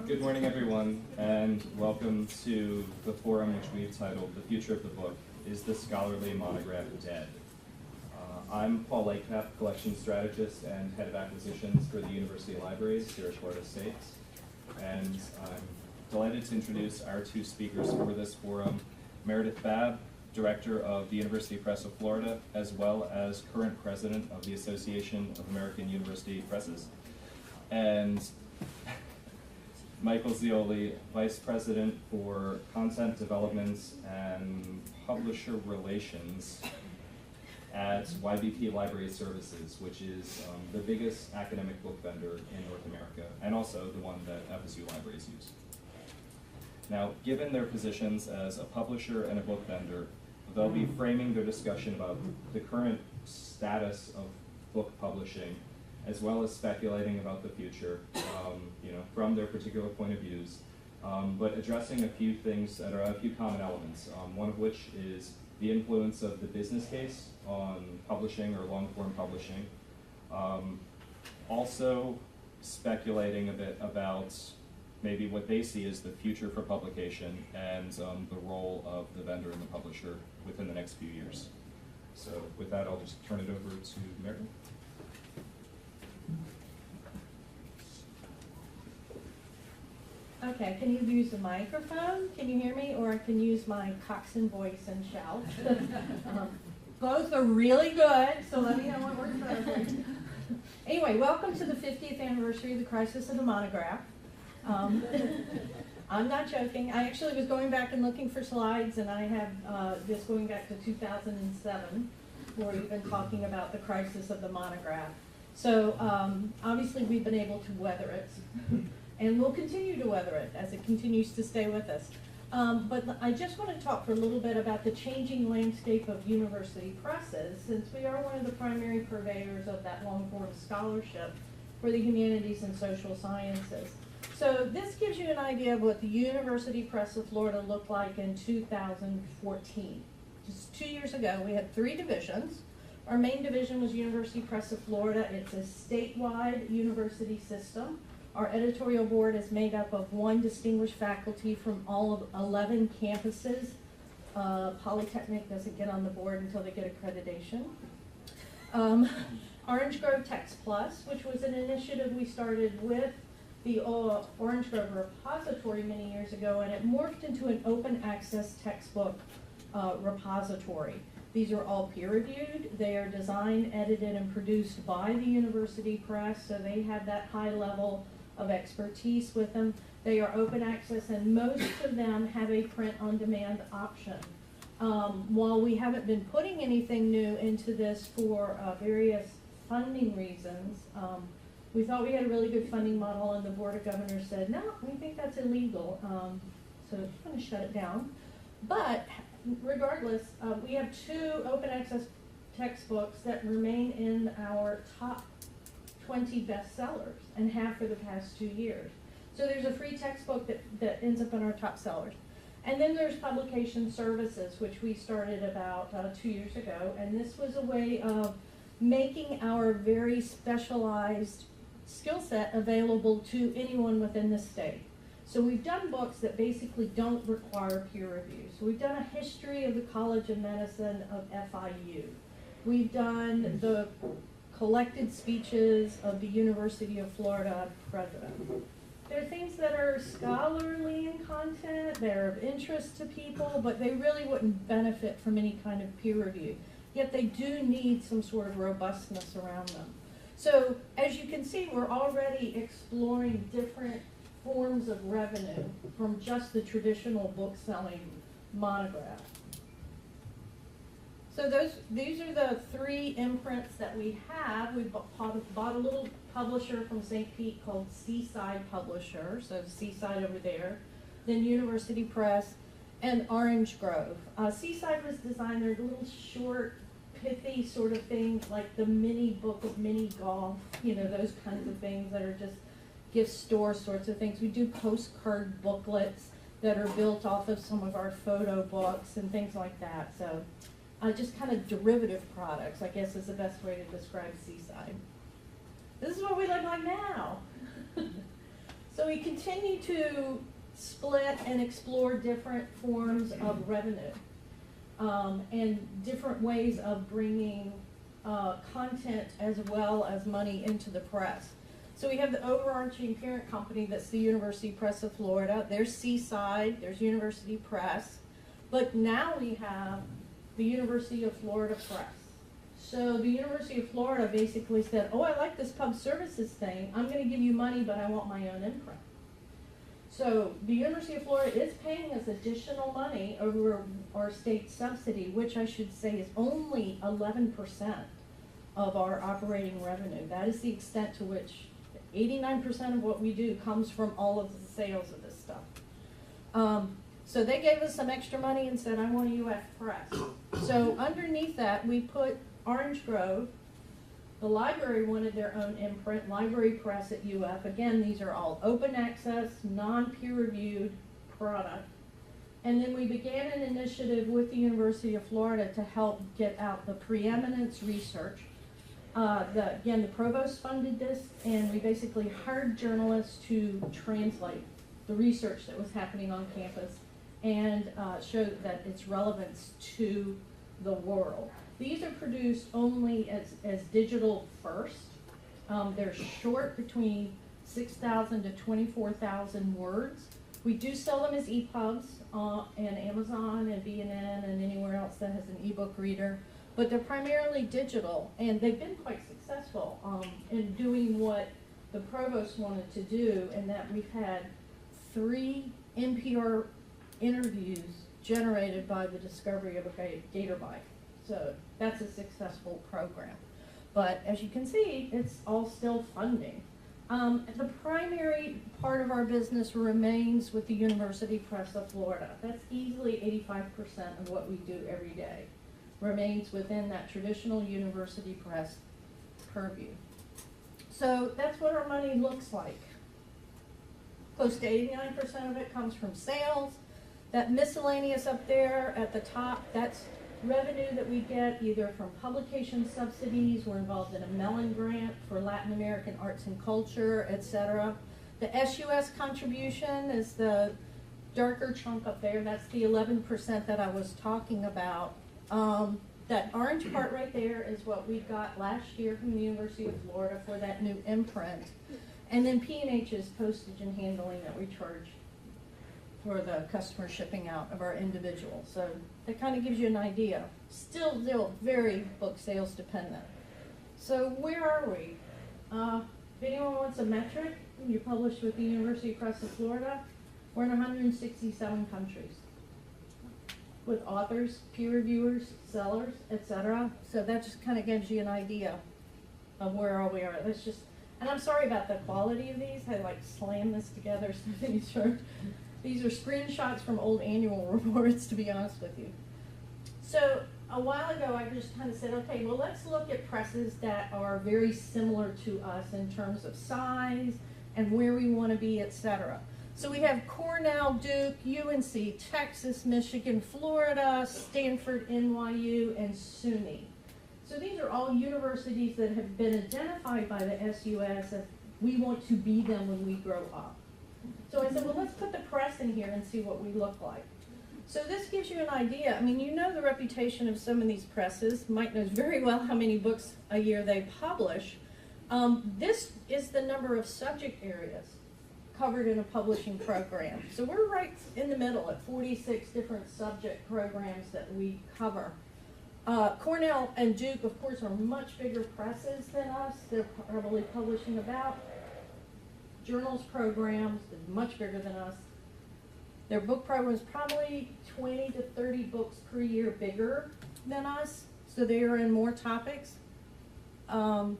Good morning, everyone, and welcome to the forum which we've titled The Future of the Book, Is the Scholarly Monograph Dead? I'm Paul Lightcap, Collection Strategist and Head of Acquisitions for the University Libraries here at Florida State. And I'm delighted to introduce our two speakers for this forum, Meredith Babb, Director of the University Press of Florida, as well as current President of the Association of American University Presses. And Michael Zeoli, Vice President for Content Development and Publisher Relations at YBP Library Services, which is the biggest academic book vendor in North America, and also the one that FSU libraries use. Now, given their positions as a publisher and a book vendor, they'll be framing their discussion about the current status of book publishing, as well as speculating about the future, from their particular point of views, but addressing a few things that are a few common elements, one of which is the influence of the business case on publishing or long-form publishing. Also speculating a bit about maybe what they see as the future for publication and the role of the vendor and the publisher within the next few years. So with that, I'll just turn it over to Meredith. Okay, can you use the microphone? Can you hear me? Or I can use my coxswain voice and shout. Both are really good, so let me know what works better for you. Anyway, welcome to the 50th anniversary of the Crisis of the Monograph. I'm not joking. I actually was going back and looking for slides, and I have this going back to 2007, where we've been talking about the crisis of the monograph. So obviously we've been able to weather it. And we'll continue to weather it as it continues to stay with us. But I just want to talk for a little bit about the changing landscape of university presses, since we are one of the primary purveyors of that long-form scholarship for the humanities and social sciences. So this gives you an idea of what the University Press of Florida looked like in 2014. Just 2 years ago, we had 3 divisions. Our main division was University Press of Florida. It's a statewide university system. Our editorial board is made up of 1 distinguished faculty from all of 11 campuses. Polytechnic doesn't get on the board until they get accreditation. Orange Grove Text Plus, which was an initiative we started with the Orange Grove repository many years ago, and it morphed into an open access textbook repository. These are all peer-reviewed. They are designed, edited, and produced by the University Press, so they have that high level of expertise with them. They are open access, and most of them have a print-on-demand option. While we haven't been putting anything new into this for various funding reasons, we thought we had a really good funding model, and the Board of Governors said, no, we think that's illegal, so we're going to shut it down. But regardless, we have 2 open access textbooks that remain in our top 20 bestsellers and have for the past 2 years. So there's a free textbook that ends up in our top sellers. And then there's publication services, which we started about 2 years ago. And this was a way of making our very specialized skill set available to anyone within the state. So we've done books that basically don't require peer review. So we've done a history of the College of Medicine of FIU. We've done the collected speeches of the University of Florida president. There are things that are scholarly in content, they're of interest to people, but they really wouldn't benefit from any kind of peer review. Yet they do need some sort of robustness around them. So as you can see, we're already exploring different forms of revenue from just the traditional book selling monograph. So these are the 3 imprints that we have. We bought a little publisher from St. Pete called Seaside Publisher, so Seaside over there, then University Press, and Orange Grove. Seaside was designed, they're little short, pithy sort of things like the mini book of mini golf, those kinds of things that are just gift store sorts of things. We do postcard booklets that are built off of some of our photo books and things like that. So just kind of derivative products, I guess, is the best way to describe Seaside. This is what we look like now. So we continue to split and explore different forms of revenue and different ways of bringing content as well as money into the press. So we have the overarching parent company that's the University Press of Florida. There's Seaside, there's University Press, but now we have the University of Florida Press. So the University of Florida basically said, oh, I like this pub services thing. I'm going to give you money, but I want my own imprint. So the University of Florida is paying us additional money over our state subsidy, which I should say is only 11% of our operating revenue. That is the extent to which 89% of what we do comes from all of the sales of this stuff. So they gave us some extra money and said, I want a UF press. So underneath that, we put Orange Grove. The library wanted their own imprint, Library Press at UF. Again, these are all open access, non-peer-reviewed product. And then we began an initiative with the University of Florida to help get out the preeminence research. Again, the provost funded this, and we basically hired journalists to translate the research that was happening on campus and show that its relevance to the world. These are produced only as digital first. They're short, between 6,000 to 24,000 words. We do sell them as EPUBs on Amazon and B&N and anywhere else that has an ebook reader, but they're primarily digital, and they've been quite successful in doing what the provost wanted to do, in that we've had 3 NPR interviews generated by the discovery of a gator bite. So that's a successful program. But as you can see, it's all still funding. The primary part of our business remains with the University Press of Florida. That's easily 85% of what we do every day. Remains within that traditional university press purview. So that's what our money looks like. Close to 89% of it comes from sales. That miscellaneous up there at the top, that's revenue that we get either from publication subsidies. We're involved in a Mellon grant for Latin American arts and culture, etc. The SUS contribution is the darker chunk up there. That's the 11% that I was talking about. That orange part right there is what we got last year from the University of Florida for that new imprint. And then P&H is postage and handling that we charge for the customer shipping out of our individual. So that kind of gives you an idea. Still very book sales dependent. So where are we? If anyone wants a metric, you published with the University Press of Florida. We're in 167 countries with authors, peer reviewers, sellers, etc. So that just kind of gives you an idea of where all we are. Let's just, and I'm sorry about the quality of these. I like slam this together so these are screenshots from old annual reports, to be honest with you. So a while ago, I just kind of said, okay, well, let's look at presses that are very similar to us in terms of size and where we want to be, etc. So we have Cornell, Duke, UNC, Texas, Michigan, Florida, Stanford, NYU, and SUNY. So these are all universities that have been identified by the SUS as we want to be them when we grow up. So I said, well, let's put the press in here and see what we look like. So this gives you an idea. I mean, you know the reputation of some of these presses. Mike knows very well how many books a year they publish. This is the number of subject areas covered in a publishing program. So we're right in the middle at 46 different subject programs that we cover. Cornell and Duke, of course, are much bigger presses than us. They're probably publishing about journals programs, much bigger than us. Their book program is probably 20 to 30 books per year bigger than us, so they are in more topics. NYU,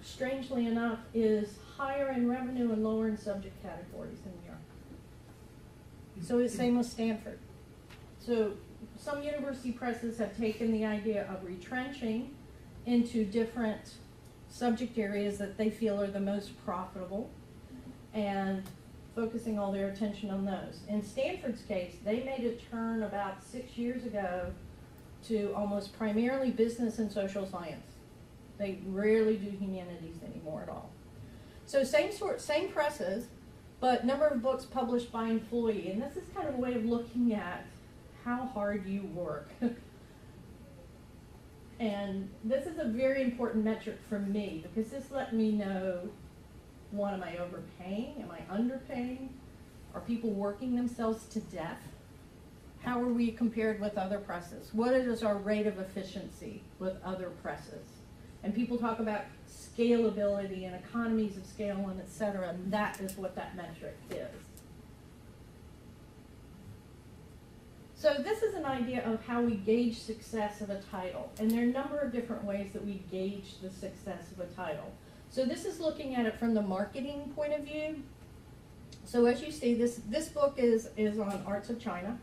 strangely enough, is higher in revenue and lower in subject categories than we are. So it's same with Stanford. So some university presses have taken the idea of retrenching into different subject areas that they feel are the most profitable and focusing all their attention on those. In Stanford's case, they made a turn about 6 years ago to almost primarily business and social science. They rarely do humanities anymore at all. So same presses, but number of books published by employee. And this is kind of a way of looking at how hard you work. And this is a very important metric for me because this let me know, one, am I overpaying? Am I underpaying? Are people working themselves to death? How are we compared with other presses? What is our rate of efficiency with other presses? And people talk about scalability and economies of scale and et cetera, and that is what that metric is. So this is an idea of how we gauge success of a title. And there are a number of different ways that we gauge the success of a title. So this is looking at it from the marketing point of view. So as you see, this book is on Arts of China.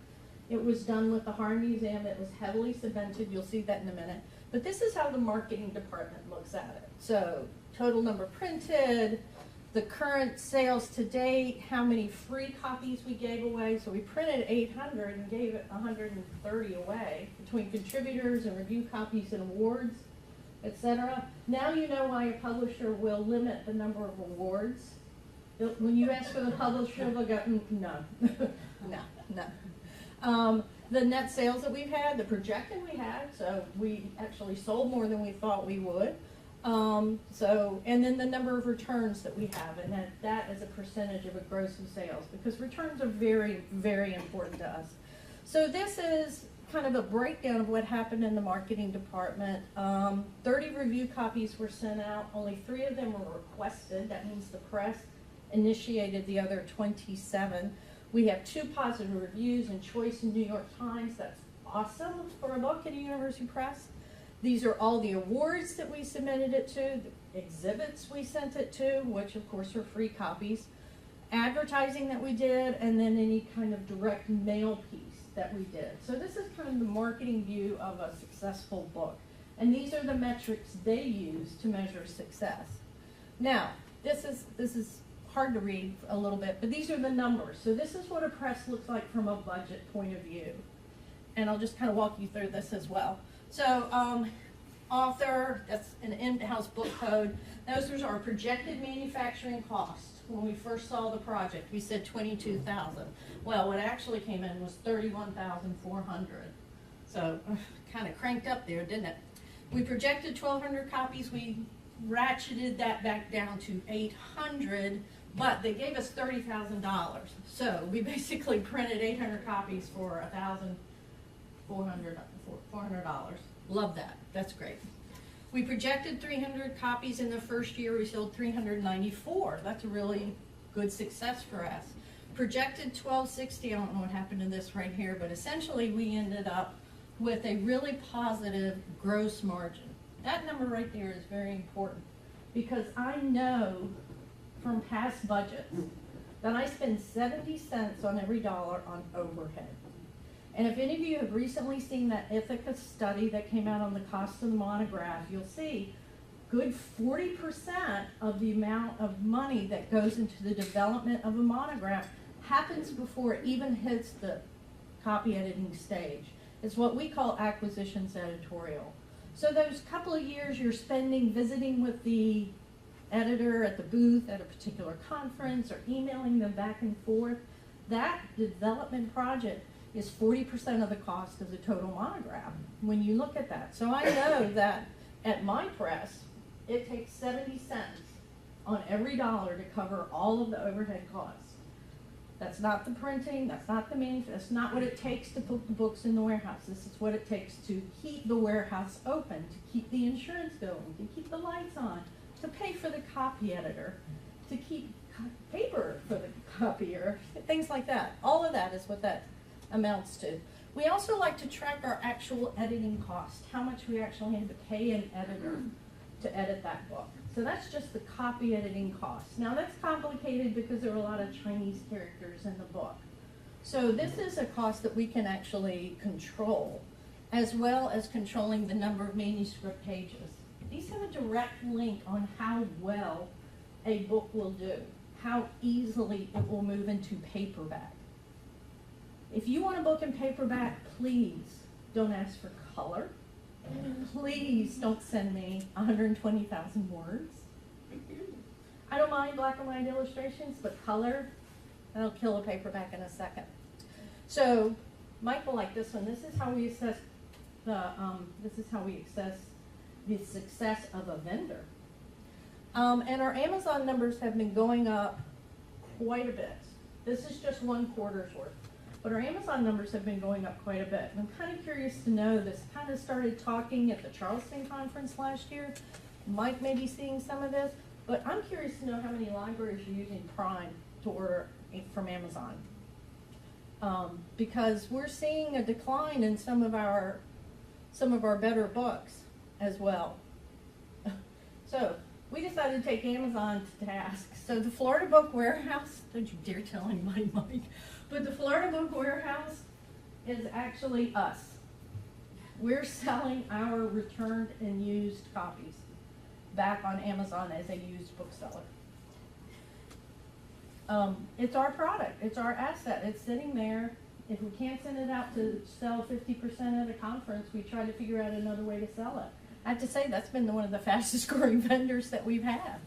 It was done with the Harn Museum. It was heavily cemented. You'll see that in a minute. But this is how the marketing department looks at it. So total number printed, the current sales to date, how many free copies we gave away. So we printed 800 and gave it 130 away between contributors and review copies and awards, etc. Now you know why a publisher will limit the number of awards. When you ask for the publisher, they'll go, no, no. The net sales that we've had, the projected we had, so we actually sold more than we thought we would. And then the number of returns that we have, and that is a percentage of a gross of sales, because returns are very, very important to us. So this is kind of a breakdown of what happened in the marketing department. 30 review copies were sent out, only 3 of them were requested. That means the press initiated the other 27. We have 2 positive reviews and choice in New York Times. That's awesome for a book at a university press. These are all the awards that we submitted it to, the exhibits we sent it to, which of course are free copies, advertising that we did, and then any kind of direct mail piece that we did. So this is kind of the marketing view of a successful book. And these are the metrics they use to measure success. Now, this is hard to read a little bit, but these are the numbers. So this is what a press looks like from a budget point of view. And I'll just kind of walk you through this as well. So author, that's an in-house book code. Those are our projected manufacturing costs. When we first saw the project, we said $22,000. Well, what actually came in was $31,400. So kind of cranked up there, didn't it? We projected 1,200 copies. We ratcheted that back down to 800, but they gave us $30,000. So we basically printed 800 copies for $400. Love that. That's great. We projected 300 copies in the first year. We sold 394. That's a really good success for us. Projected 1,260. I don't know what happened to this right here, but essentially we ended up with a really positive gross margin. That number right there is very important because I know from past budgets that I spend 70 cents on every dollar on overhead. And if any of you have recently seen that Ithaca study that came out on the cost of the monograph, you'll see good 40% of the amount of money that goes into the development of a monograph happens before it even hits the copy editing stage. It's what we call acquisitions editorial. So those couple of years you're spending visiting with the editor at the booth at a particular conference or emailing them back and forth, that development project is 40% of the cost of the total monograph when you look at that. So I know that at my press, it takes 70 cents on every dollar to cover all of the overhead costs. That's not the printing, that's not the manufacturing, that's not what it takes to put the books in the warehouse. This is what it takes to keep the warehouse open, to keep the insurance going, to keep the lights on, to pay for the copy editor, to keep paper for the copier, things like that. All of that is what that amounts to. We also like to track our actual editing cost, how much we actually had to pay an editor to edit that book. So that's just the copy editing cost. Now that's complicated because there are a lot of Chinese characters in the book. So this is a cost that we can actually control, as well as controlling the number of manuscript pages. These have a direct link on how well a book will do, how easily it will move into paperback. If you want a book in paperback, please don't ask for color. Please don't send me 120,000 words. I don't mind black and white illustrations, but color, that'll kill a paperback in a second. So, Mike will like this one. This is how we assess the success of a vendor. And our Amazon numbers have been going up quite a bit. This is just 1 quarter's worth. But our Amazon numbers have been going up quite a bit. And I'm kind of curious to know, this kind of started talking at the Charleston conference last year. Mike may be seeing some of this, but I'm curious to know how many libraries are using Prime to order from Amazon. Because we're seeing a decline in some of our better books as well. So we decided to take Amazon to task. So the Florida Book Warehouse, don't you dare tell anybody, Mike, but the Florida Book Warehouse is actually us. We're selling our returned and used copies back on Amazon as a used bookseller. It's our product, it's our asset, it's sitting there. If we can't send it out to sell 50% at a conference, we try to figure out another way to sell it. I have to say, that's been one of the fastest growing vendors that we've had,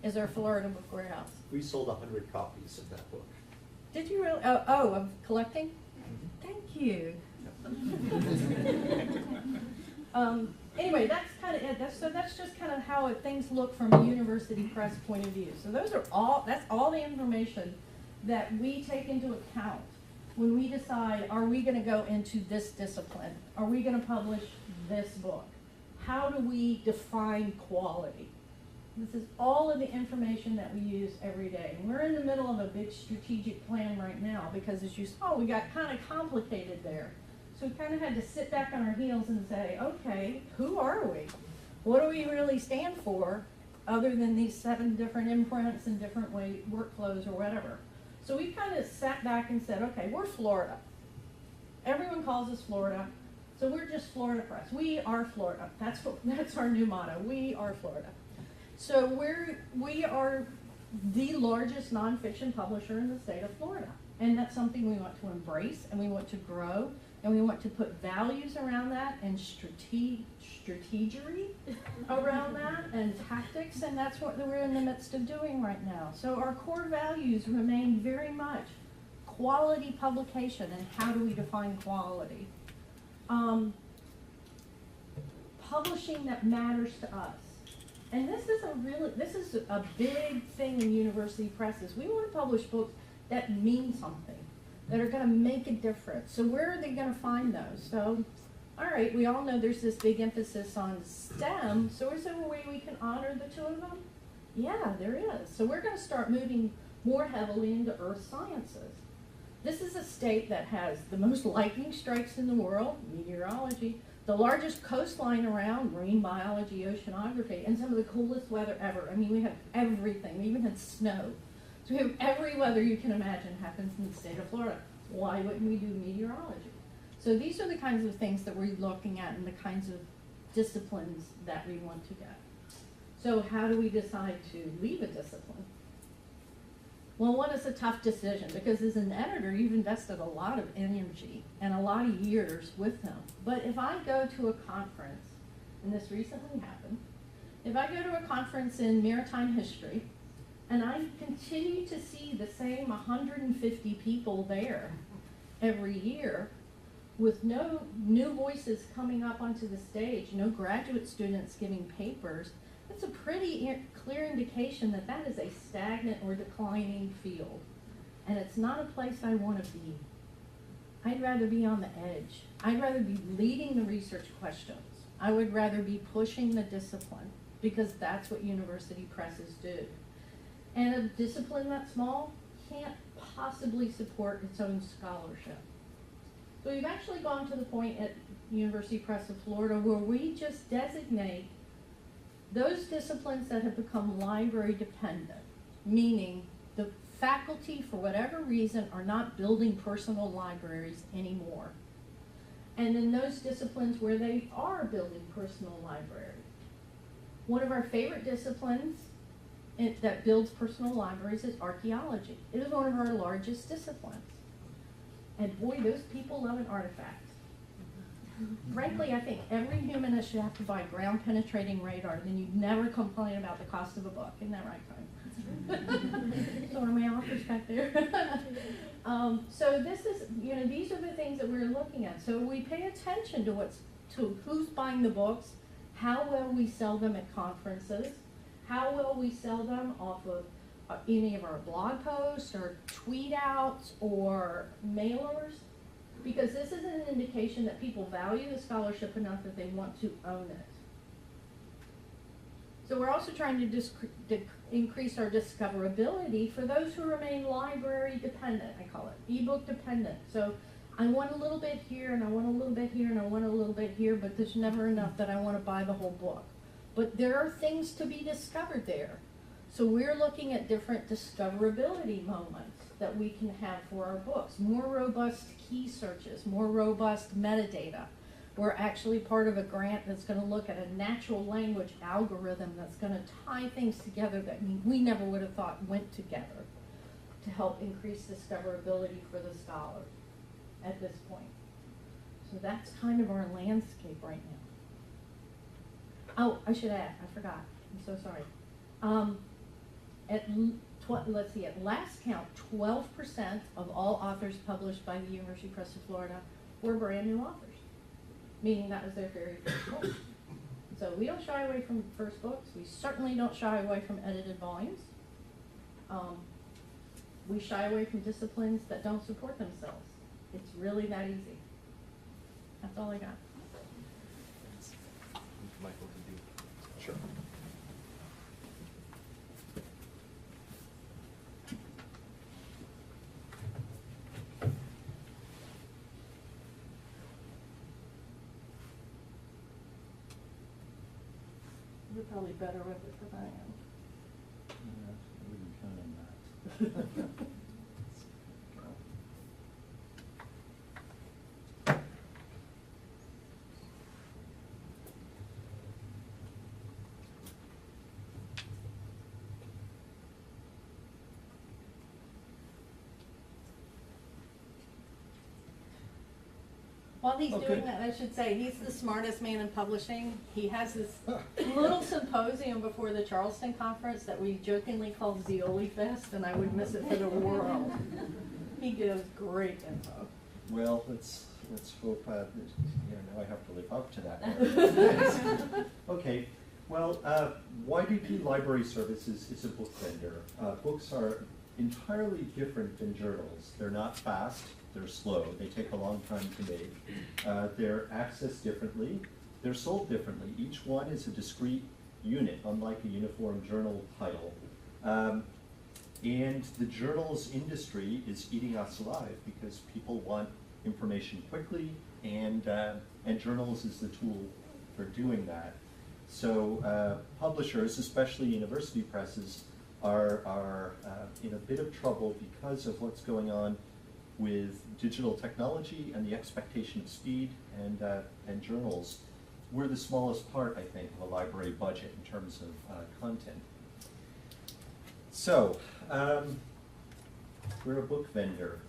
is our Florida Book Warehouse. We sold 100 copies of that book. Did you really? Oh, of collecting? Mm-hmm. Thank you. Anyway, that's kind of it. That's just kind of how things look from a university press point of view. So that's all the information that we take into account when we decide, are we going to go into this discipline? Are we going to publish this book? How do we define quality? This is all of the information that we use every day. And we're in the middle of a big strategic plan right now because, as you saw, we got kind of complicated there. So we kind of had to sit back on our heels and say, okay, who are we? What do we really stand for other than these 7 different imprints and different workflows or whatever? So we kind of sat back and said, okay, we're Florida. Everyone calls us Florida. So we're just Florida Press. We are Florida. That's our new motto. We are Florida. So we are the largest nonfiction publisher in the state of Florida. And that's something we want to embrace and we want to grow and we want to put values around that and strategery around that and tactics, and that's what we're in the midst of doing right now. So our core values remain very much quality publication, and how do we define quality? Publishing that matters to us. And this is a big thing in university presses. We want to publish books that mean something, that are going to make a difference. So where are they going to find those? So, all right, we all know there's this big emphasis on STEM. So is there a way we can honor the 2 of them? Yeah, there is. So we're going to start moving more heavily into earth sciences. This is a state that has the most lightning strikes in the world, meteorology, the largest coastline around, marine biology, oceanography, and some of the coolest weather ever. I mean, we have everything. We even had snow. So we have every weather you can imagine happens in the state of Florida. Why wouldn't we do meteorology? So these are the kinds of things that we're looking at and the kinds of disciplines that we want to get. So how do we decide to leave a discipline? Well, one is a tough decision because as an editor, you've invested a lot of energy and a lot of years with them. But if I go to a conference, and this recently happened, if I go to a conference in maritime history, and I continue to see the same 150 people there every year with no new voices coming up onto the stage, no graduate students giving papers, it's a pretty clear indication that that is a stagnant or declining field. And it's not a place I want to be. I'd rather be on the edge. I'd rather be leading the research questions. I would rather be pushing the discipline because that's what university presses do. And a discipline that small can't possibly support its own scholarship. So we've actually gone to the point at University Press of Florida where we just designate those disciplines that have become library dependent, meaning the faculty, for whatever reason, are not building personal libraries anymore. And in those disciplines where they are building personal libraries. One of our favorite disciplines that builds personal libraries is archaeology. It is one of our largest disciplines. And boy, those people love an artifact. Frankly, I think every humanist should have to buy ground-penetrating radar, then you'd never complain about the cost of a book. Isn't that right, Frank? So are my authors back there. So this is, these are the things that we're looking at. So we pay attention to who's buying the books, how well we sell them at conferences, how well we sell them off of any of our blog posts or tweet outs or mailers, because this is an indication that people value the scholarship enough that they want to own it. So we're also trying to increase our discoverability for those who remain library dependent, I call it, ebook dependent. So I want a little bit here, and I want a little bit here, and I want a little bit here, but there's never enough that I want to buy the whole book. But there are things to be discovered there. So we're looking at different discoverability moments that we can have for our books. More robust key searches, more robust metadata. We're actually part of a grant that's going to look at a natural language algorithm that's going to tie things together that we never would have thought went together to help increase discoverability for the scholar at this point. So that's kind of our landscape right now. Oh, I should add, I forgot. I'm so sorry. Let's see, at last count, 12% of all authors published by the University Press of Florida were brand new authors, meaning that was their very first book. So we don't shy away from first books. We certainly don't shy away from edited volumes. We shy away from disciplines that don't support themselves. It's really that easy. That's all I got. Michael, could you? Sure. You're probably better with it than I am. Yeah, I wouldn't count on that. While he's Okay. doing that, I should say, he's the smartest man in publishing. He has this little symposium before the Charleston conference that we jokingly called Zeoli Fest, and I would miss it for the world. He gives great info. Well, let's hope, now I have to live up to that. Okay, well, YBP Library Services is a book vendor. Books are entirely different than journals. They're not fast, they're slow, they take a long time to make. They're accessed differently, they're sold differently. Each one is a discrete unit, unlike a uniform journal title. And the journals industry is eating us alive because people want information quickly, and journals is the tool for doing that. So publishers, especially university presses, are in a bit of trouble because of what's going on with digital technology and the expectation of speed, and journals. We're the smallest part, I think, of a library budget in terms of content. So, we're a book vendor.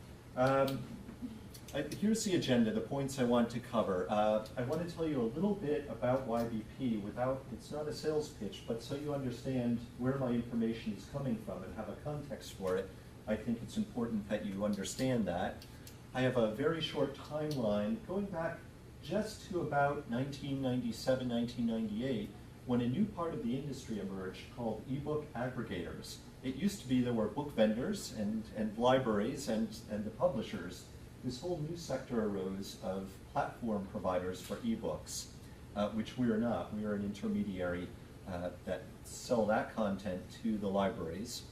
Here's the agenda, the points I want to cover. I want to tell you a little bit about YBP without, it's not a sales pitch, but so you understand where my information is coming from and have a context for it. I think it's important that you understand that. I have a very short timeline going back just to about 1997, 1998, when a new part of the industry emerged called ebook aggregators. It used to be there were book vendors and libraries and the publishers. This whole new sector arose of platform providers for ebooks, which we are not. We are an intermediary that sell that content to the libraries.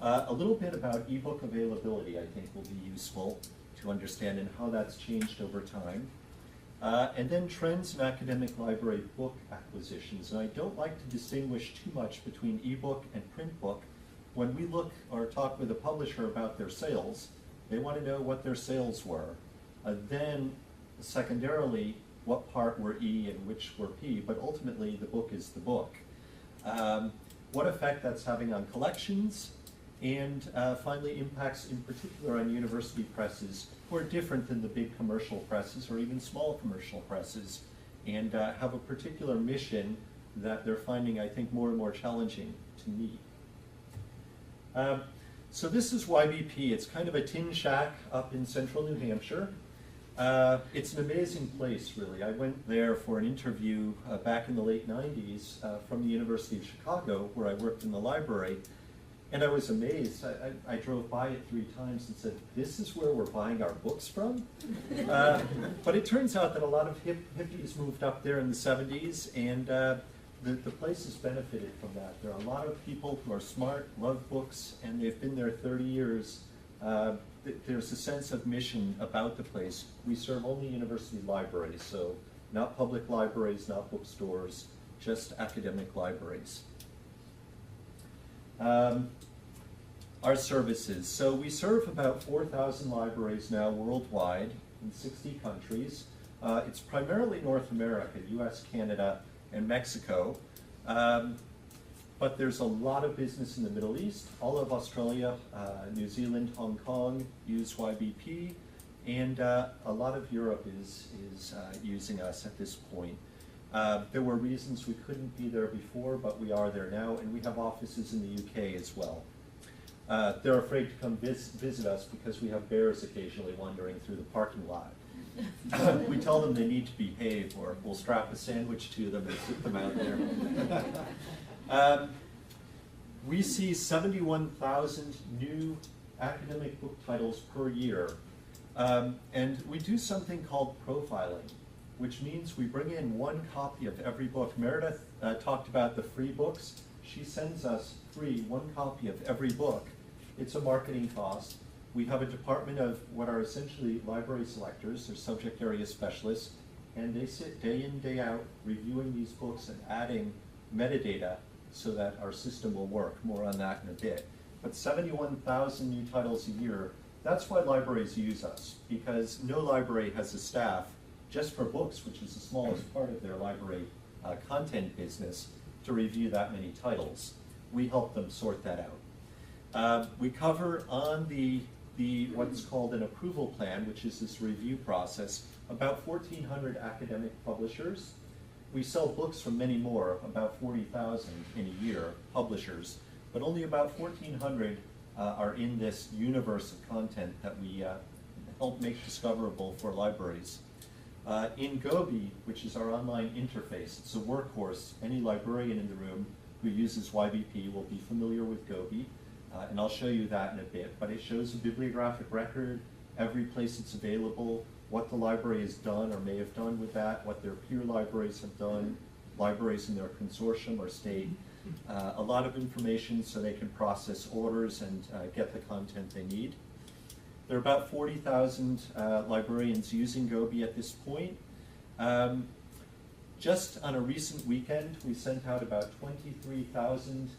A little bit about ebook availability, I think, will be useful to understand and how that's changed over time. And then trends in academic library book acquisitions. And I don't like to distinguish too much between ebook and print book. When we look or talk with a publisher about their sales, they want to know what their sales were. Then, secondarily, what part were E and which were P, but ultimately the book is the book. What effect that's having on collections, and finally impacts in particular on university presses who are different than the big commercial presses or even small commercial presses, and have a particular mission that they're finding, I think, more and more challenging to meet. So this is YBP. It's kind of a tin shack up in central New Hampshire. It's an amazing place, really. I went there for an interview back in the late 90s from the University of Chicago, where I worked in the library. And I was amazed. I drove by it 3 times and said, this is where we're buying our books from? But it turns out that a lot of hippies moved up there in the 70s, and the place has benefited from that. There are a lot of people who are smart, love books, and they've been there 30 years. There's a sense of mission about the place. We serve only university libraries, so not public libraries, not bookstores, just academic libraries. Our services. So we serve about 4,000 libraries now worldwide in 60 countries. It's primarily North America, US, Canada, and Mexico. But there's a lot of business in the Middle East. All of Australia, New Zealand, Hong Kong use YBP, and a lot of Europe is using us at this point. There were reasons we couldn't be there before, but we are there now, and we have offices in the UK as well. They're afraid to come visit us because we have bears occasionally wandering through the parking lot. We tell them they need to behave, or we'll strap a sandwich to them and sit them out there. We see 71,000 new academic book titles per year. And we do something called profiling, which means we bring in 1 copy of every book. Meredith talked about the free books. She sends us free 1 copy of every book. It's a marketing cost. We have a department of what are essentially library selectors, or subject area specialists, and they sit day in, day out reviewing these books and adding metadata so that our system will work. More on that in a bit. But 71,000 new titles a year, that's why libraries use us, because no library has a staff just for books, which is the smallest part of their library content business, to review that many titles. We help them sort that out. We cover on the what's called an approval plan, which is this review process, about 1,400 academic publishers. We sell books from many more, about 40,000 in a year, publishers, but only about 1,400 are in this universe of content that we help make discoverable for libraries. In Gobi, which is our online interface, it's a workhorse. Any librarian in the room who uses YBP will be familiar with Gobi, and I'll show you that in a bit. But it shows a bibliographic record, every place it's available, what the library has done or may have done with that, what their peer libraries have done, libraries in their consortium or state. A lot of information so they can process orders and get the content they need. There are about 40,000 librarians using Gobi at this point. Just on a recent weekend, we sent out about 23,000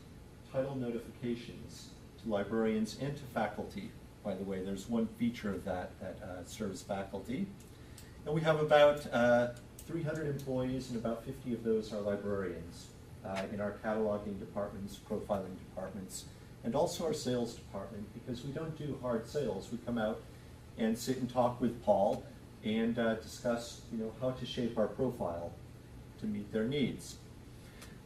title notifications to librarians and to faculty. By the way, there's one feature of that serves faculty. And we have about 300 employees, and about 50 of those are librarians in our cataloging departments, profiling departments, and also our sales department, because we don't do hard sales. We come out and sit and talk with Paul and discuss, how to shape our profile to meet their needs.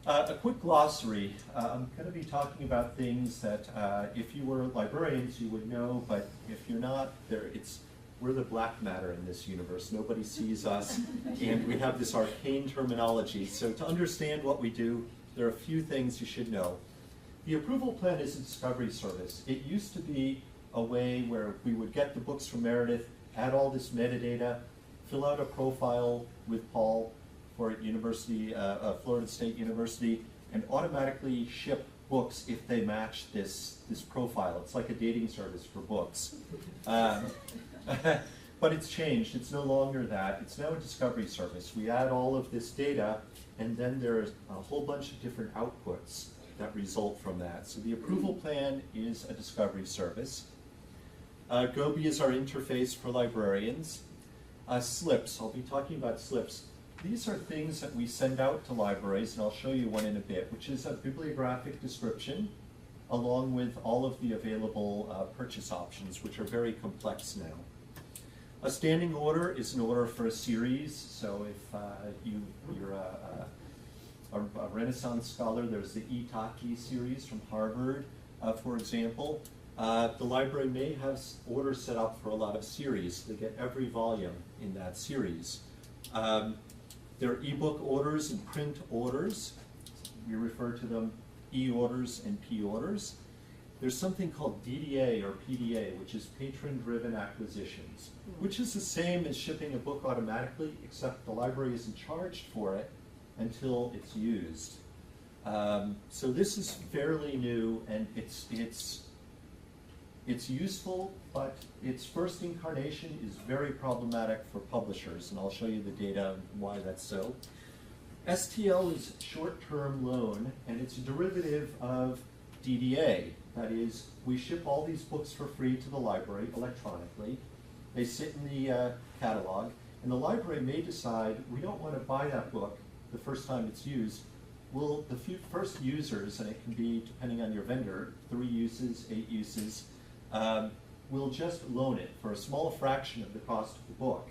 A quick glossary. I'm going to be talking about things that if you were librarians you would know, but if you're not, we're the black matter in this universe. Nobody sees us, and we have this arcane terminology. So to understand what we do, there are a few things you should know. The approval plan is a discovery service. It used to be a way where we would get the books from Meredith, add all this metadata, fill out a profile with Paul for Florida State University, and automatically ship books if they match this profile. It's like a dating service for books. But it's changed. It's no longer that. It's now a discovery service. We add all of this data, and then there's a whole bunch of different outputs that result from that. So the approval plan is a discovery service. Gobi is our interface for librarians. Slips, I'll be talking about slips. These are things that we send out to libraries, and I'll show you one in a bit, which is a bibliographic description along with all of the available purchase options, which are very complex now. A standing order is an order for a series, so if you're a Renaissance scholar, there's the Itaki series from Harvard. For example, the library may have orders set up for a lot of series. They get every volume in that series. There are ebook orders and print orders. We refer to them e-orders and p-orders. There's something called DDA or PDA, which is patron-driven acquisitions, which is the same as shipping a book automatically, except the library isn't charged for it until it's used. So this is fairly new, and it's useful, but its first incarnation is very problematic for publishers, and I'll show you the data on why that's so. STL is short-term loan, and it's a derivative of DDA. That is, we ship all these books for free to the library electronically. They sit in the catalog, and the library may decide we don't want to buy that book the first time it's used. Well, the first users, and it can be, depending on your vendor, 3 uses, 8 uses, will just loan it for a small fraction of the cost of the book.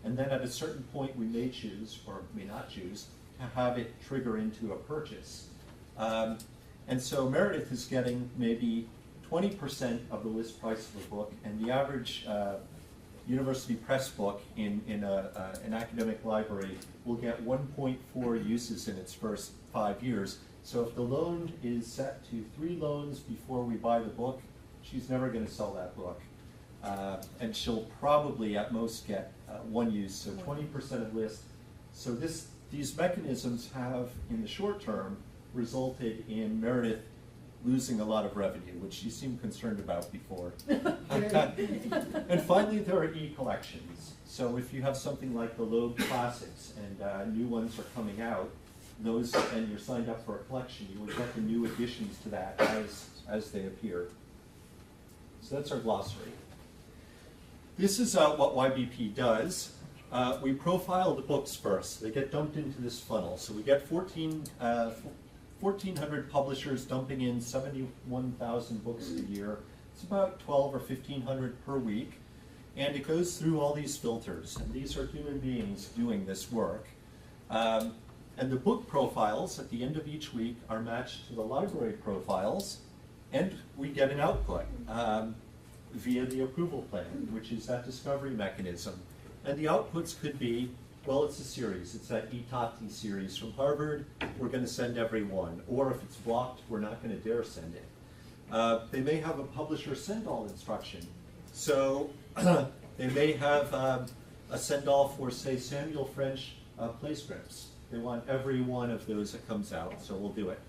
And then at a certain point, we may choose, or may not choose, to have it trigger into a purchase. And so Meredith is getting maybe 20% of the list price of the book, and the average university press book in an academic library will get 1.4 uses in its first 5 years. So if the loan is set to 3 loans before we buy the book, she's never going to sell that book. And she'll probably at most get 1 use, so 20% of list. So these mechanisms have, in the short term, resulted in Meredith losing a lot of revenue, which she seemed concerned about before. And finally, there are e-collections. So if you have something like the Loeb Classics and new ones are coming out, those, and you're signed up for a collection, you will get the new additions to that as they appear. So that's our glossary. This is what YBP does. We profile the books first. They get dumped into this funnel. So we get 1,400 publishers dumping in 71,000 books a year. It's about 12 or 1,500 per week. And it goes through all these filters. And these are human beings doing this work. And the book profiles at the end of each week are matched to the library profiles. And we get an output via the approval plan, which is that discovery mechanism. And the outputs could be, well, it's a series. It's that Itati series from Harvard. We're going to send every one. Or if it's blocked, we're not going to dare send it. They may have a publisher send-all instruction. So they may have a send-all for, say, Samuel French play scripts. They want every one of those that comes out, so we'll do it.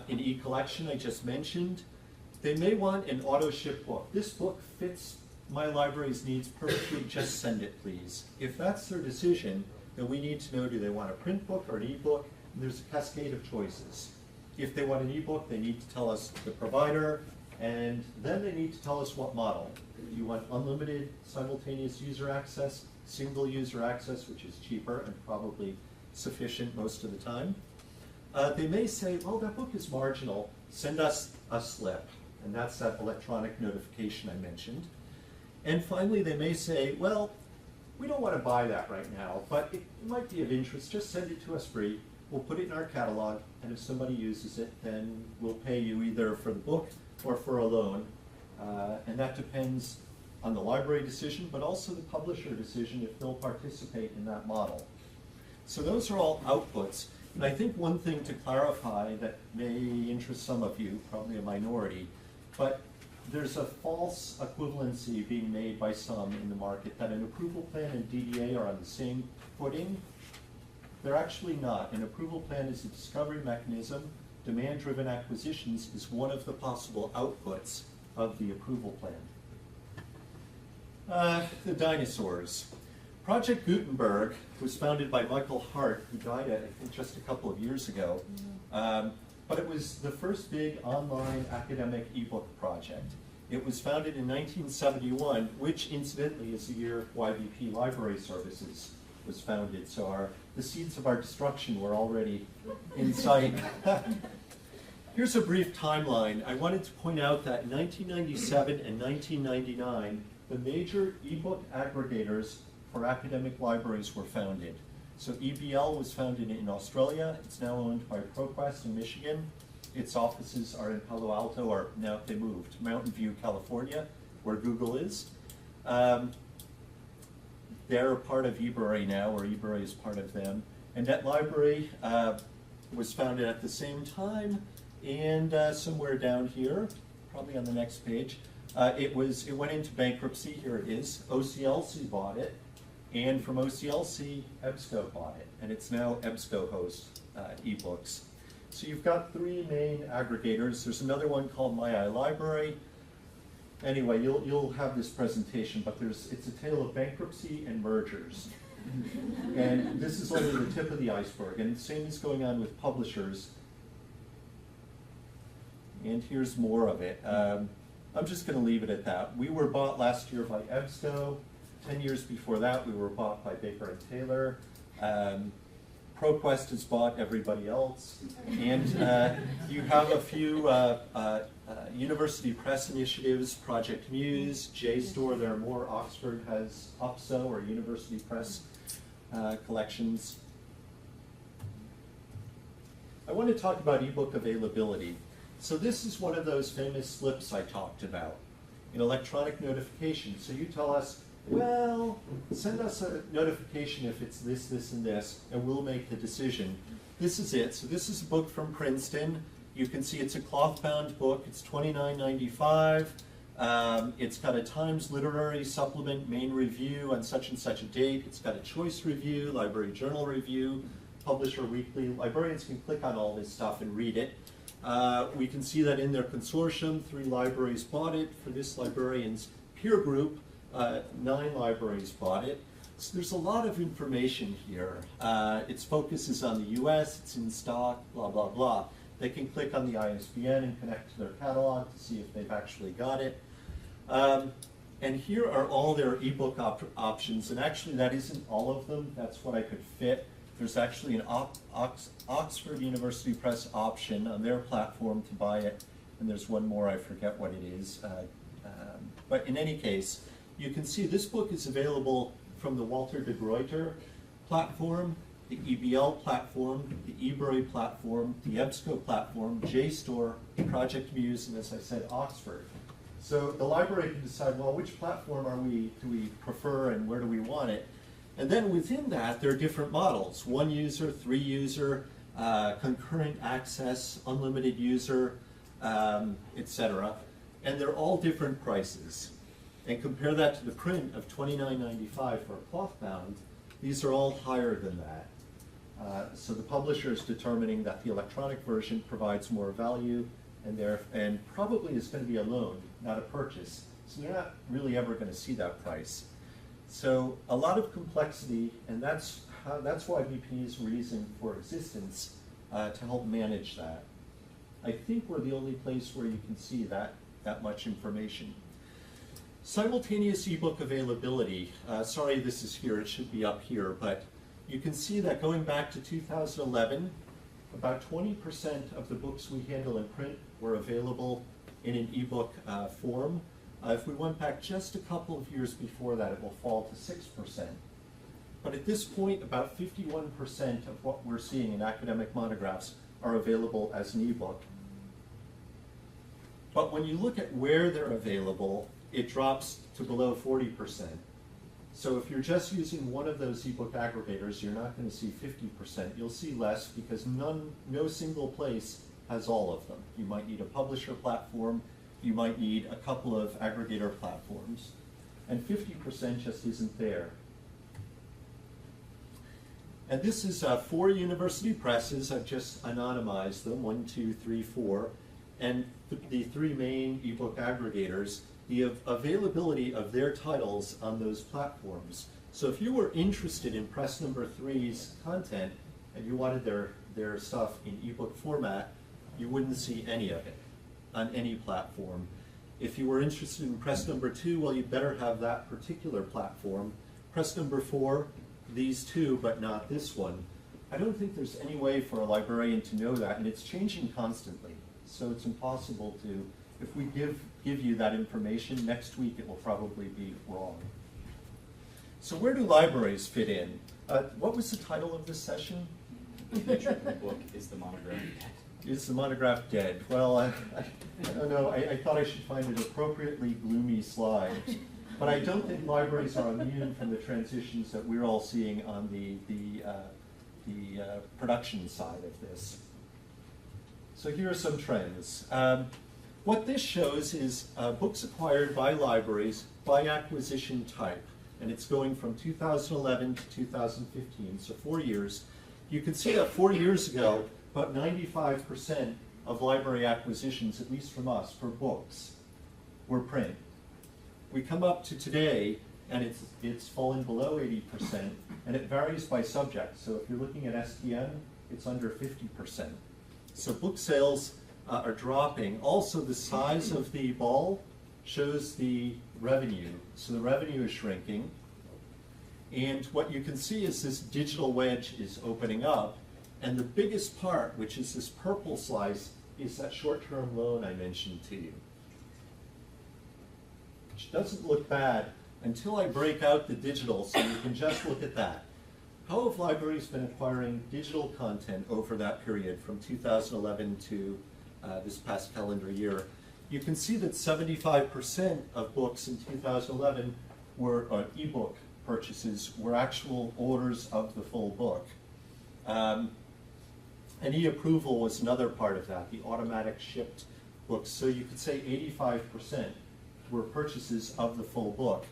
In e-collection, I just mentioned, they may want an auto-ship book. This book fits my library's needs perfectly, just send it, please. If that's their decision, then we need to know, do they want a print book or an e-book? There's a cascade of choices. If they want an e-book, they need to tell us the provider, and then they need to tell us what model. Do you want unlimited simultaneous user access, single user access, which is cheaper and probably sufficient most of the time? They may say, well, that book is marginal, send us a slip. And that's that electronic notification I mentioned. And finally, they may say, well, we don't want to buy that right now, but it might be of interest. Just send it to us free. We'll put it in our catalog, and if somebody uses it, then we'll pay you either for the book or for a loan. And that depends on the library decision, but also the publisher decision if they'll participate in that model. So those are all outputs. And I think one thing to clarify that may interest some of you, probably a minority, but there's a false equivalency being made by some in the market that an approval plan and DDA are on the same footing. They're actually not. An approval plan is a discovery mechanism. Demand-driven acquisitions is one of the possible outputs of the approval plan. The dinosaurs. Project Gutenberg was founded by Michael Hart, who died, I think, just a couple of years ago. But it was the first big online academic ebook project. It was founded in 1971, which incidentally is the year YBP Library Services was founded. So the seeds of our destruction were already in sight. Here's a brief timeline. I wanted to point out that in 1997 and 1999, the major ebook aggregators for academic libraries were founded. So EBL was founded in Australia. It's now owned by ProQuest in Michigan. its offices are in Palo Alto, or now they moved, Mountain View, California, where Google is. They're a part of eBury now, or eBury is part of them. And NetLibrary was founded at the same time, and somewhere down here, probably on the next page, it went into bankruptcy. Here it is. OCLC bought it, and from OCLC, EBSCO bought it, and it's now EBSCO hosts ebooks. So you've got three main aggregators. There's another one called My iLibrary. Anyway, you'll have this presentation, but it's a tale of bankruptcy and mergers. And this is only the tip of the iceberg, and the same is going on with publishers. And here's more of it. I'm just going to leave it at that. We were bought last year by EBSCO. 10 years before that, we were bought by Baker and Taylor. ProQuest has bought everybody else. And you have a few university press initiatives, Project Muse, JSTOR. There are more. Oxford has UPSO, or University Press collections. I want to talk about ebook availability. So this is one of those famous slips I talked about, an electronic notification. So you tell us, well, send us a notification if it's this, this, and this, and we'll make the decision. This is it. So this is a book from Princeton. You can see it's a cloth-bound book. It's $29.95. It's got a Times Literary Supplement main review on such and such a date. It's got a choice review, library journal review, publisher weekly. Librarians can click on all this stuff and read it. We can see that in their consortium, 3 libraries bought it. For this librarian's peer group, 9 libraries bought it. So there's a lot of information here. Its focus is on the US, it's in stock, blah, blah, blah. They can click on the ISBN and connect to their catalog to see if they've actually got it. And here are all their ebook options, and actually that isn't all of them. That's what I could fit. There's actually an Oxford University Press option on their platform to buy it, and there's one more, I forget what it is. But in any case, you can see this book is available from the Walter de Gruyter platform, the EBL platform, the eBury platform, the EBSCO platform, JSTOR, Project Muse, and as I said, Oxford. So the library can decide, well, which platform do we prefer and where do we want it? And then within that, there are different models: 1 user, 3 user, concurrent access, unlimited user, etc. And they're all different prices. And compare that to the print of $29.95 for a cloth bound, these are all higher than that. So the publisher is determining that the electronic version provides more value, and probably is going to be a loan, not a purchase. So they're not really ever going to see that price. So a lot of complexity, and that's why BP's reason for existence, to help manage that. I think we're the only place where you can see that much information. Simultaneous ebook availability. Sorry this is here, it should be up here, but you can see that going back to 2011, about 20% of the books we handle in print were available in an ebook form. If we went back just a couple of years before that, it will fall to 6%. But at this point, about 51% of what we're seeing in academic monographs are available as an ebook. But when you look at where they're available, it drops to below 40%. So if you're just using one of those ebook aggregators, you're not going to see 50%. You'll see less because no single place has all of them. You might need a publisher platform. You might need a couple of aggregator platforms. And 50% just isn't there. And this is 4 university presses. I've just anonymized them, 1, 2, 3, 4. And the 3 main ebook aggregators, the availability of their titles on those platforms. So if you were interested in press number 3's content and you wanted their stuff in ebook format, you wouldn't see any of it on any platform. If you were interested in press number 2, well, you better have that particular platform. Press number 4, these 2, but not this one. I don't think there's any way for a librarian to know that, and it's changing constantly. So it's impossible to, if we give you that information, next week it will probably be wrong. So where do libraries fit in? What was the title of this session? The nature of the book is the monograph. Is the monograph dead? Well, I don't know. I thought I should find an appropriately gloomy slide. But I don't think libraries are immune from the transitions that we're all seeing on the production side of this. So here are some trends. What this shows is books acquired by libraries by acquisition type. And it's going from 2011 to 2015, so 4 years. You can see that 4 years ago, about 95% of library acquisitions, at least from us, for books, were print. We come up to today, and it's fallen below 80%, and it varies by subject. So if you're looking at STM, it's under 50%. So book sales are dropping. Also, the size of the ball shows the revenue. So the revenue is shrinking. And what you can see is this digital wedge is opening up. And the biggest part, which is this purple slice, is that short-term loan I mentioned to you, which doesn't look bad until I break out the digital, so you can just look at that. How have libraries been acquiring digital content over that period from 2011 to this past calendar year? You can see that 75% of books in 2011 were ebook purchases, were actual orders of the full book. And e-approval was another part of that, the automatic shipped books. So you could say 85% were purchases of the full book.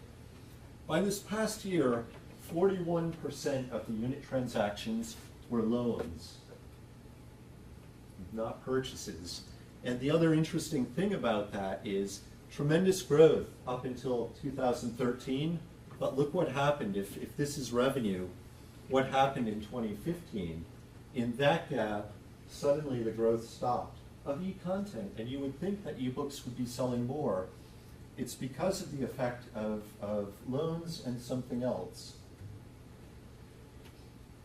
By this past year, 41% of the unit transactions were loans, not purchases. And the other interesting thing about that is tremendous growth up until 2013. But look what happened. If this is revenue, what happened in 2015? In that gap, suddenly the growth stopped of e-content. And you would think that e-books would be selling more. It's because of the effect of loans and something else.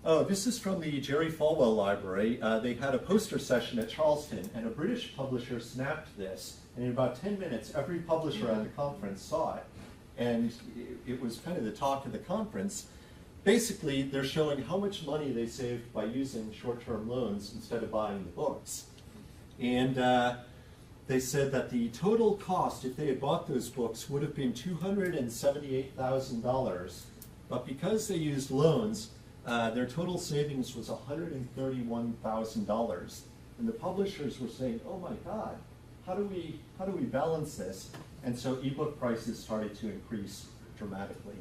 Oh, this is from the Jerry Falwell Library. They had a poster session at Charleston, and a British publisher snapped this. And in about 10 minutes, every publisher at the conference saw it. And it was kind of the talk of the conference. Basically, they're showing how much money they saved by using short-term loans instead of buying the books. And they said that the total cost, if they had bought those books, would have been $278,000. But because they used loans, their total savings was $131,000. And the publishers were saying, oh my God, how do we balance this? And so ebook prices started to increase dramatically.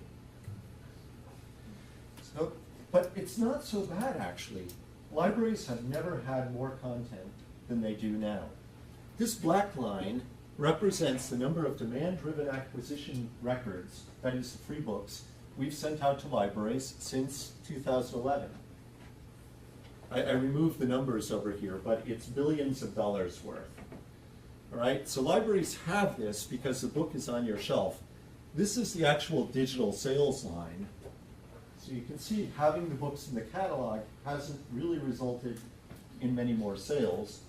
So, but it's not so bad, actually. Libraries have never had more content than they do now. This black line represents the number of demand-driven acquisition records, that is, the free books, we've sent out to libraries since 2011. I removed the numbers over here, but it's billions of dollars worth. All right, so libraries have this because the book is on your shelf. This is the actual digital sales line. So you can see having the books in the catalog hasn't really resulted in many more sales.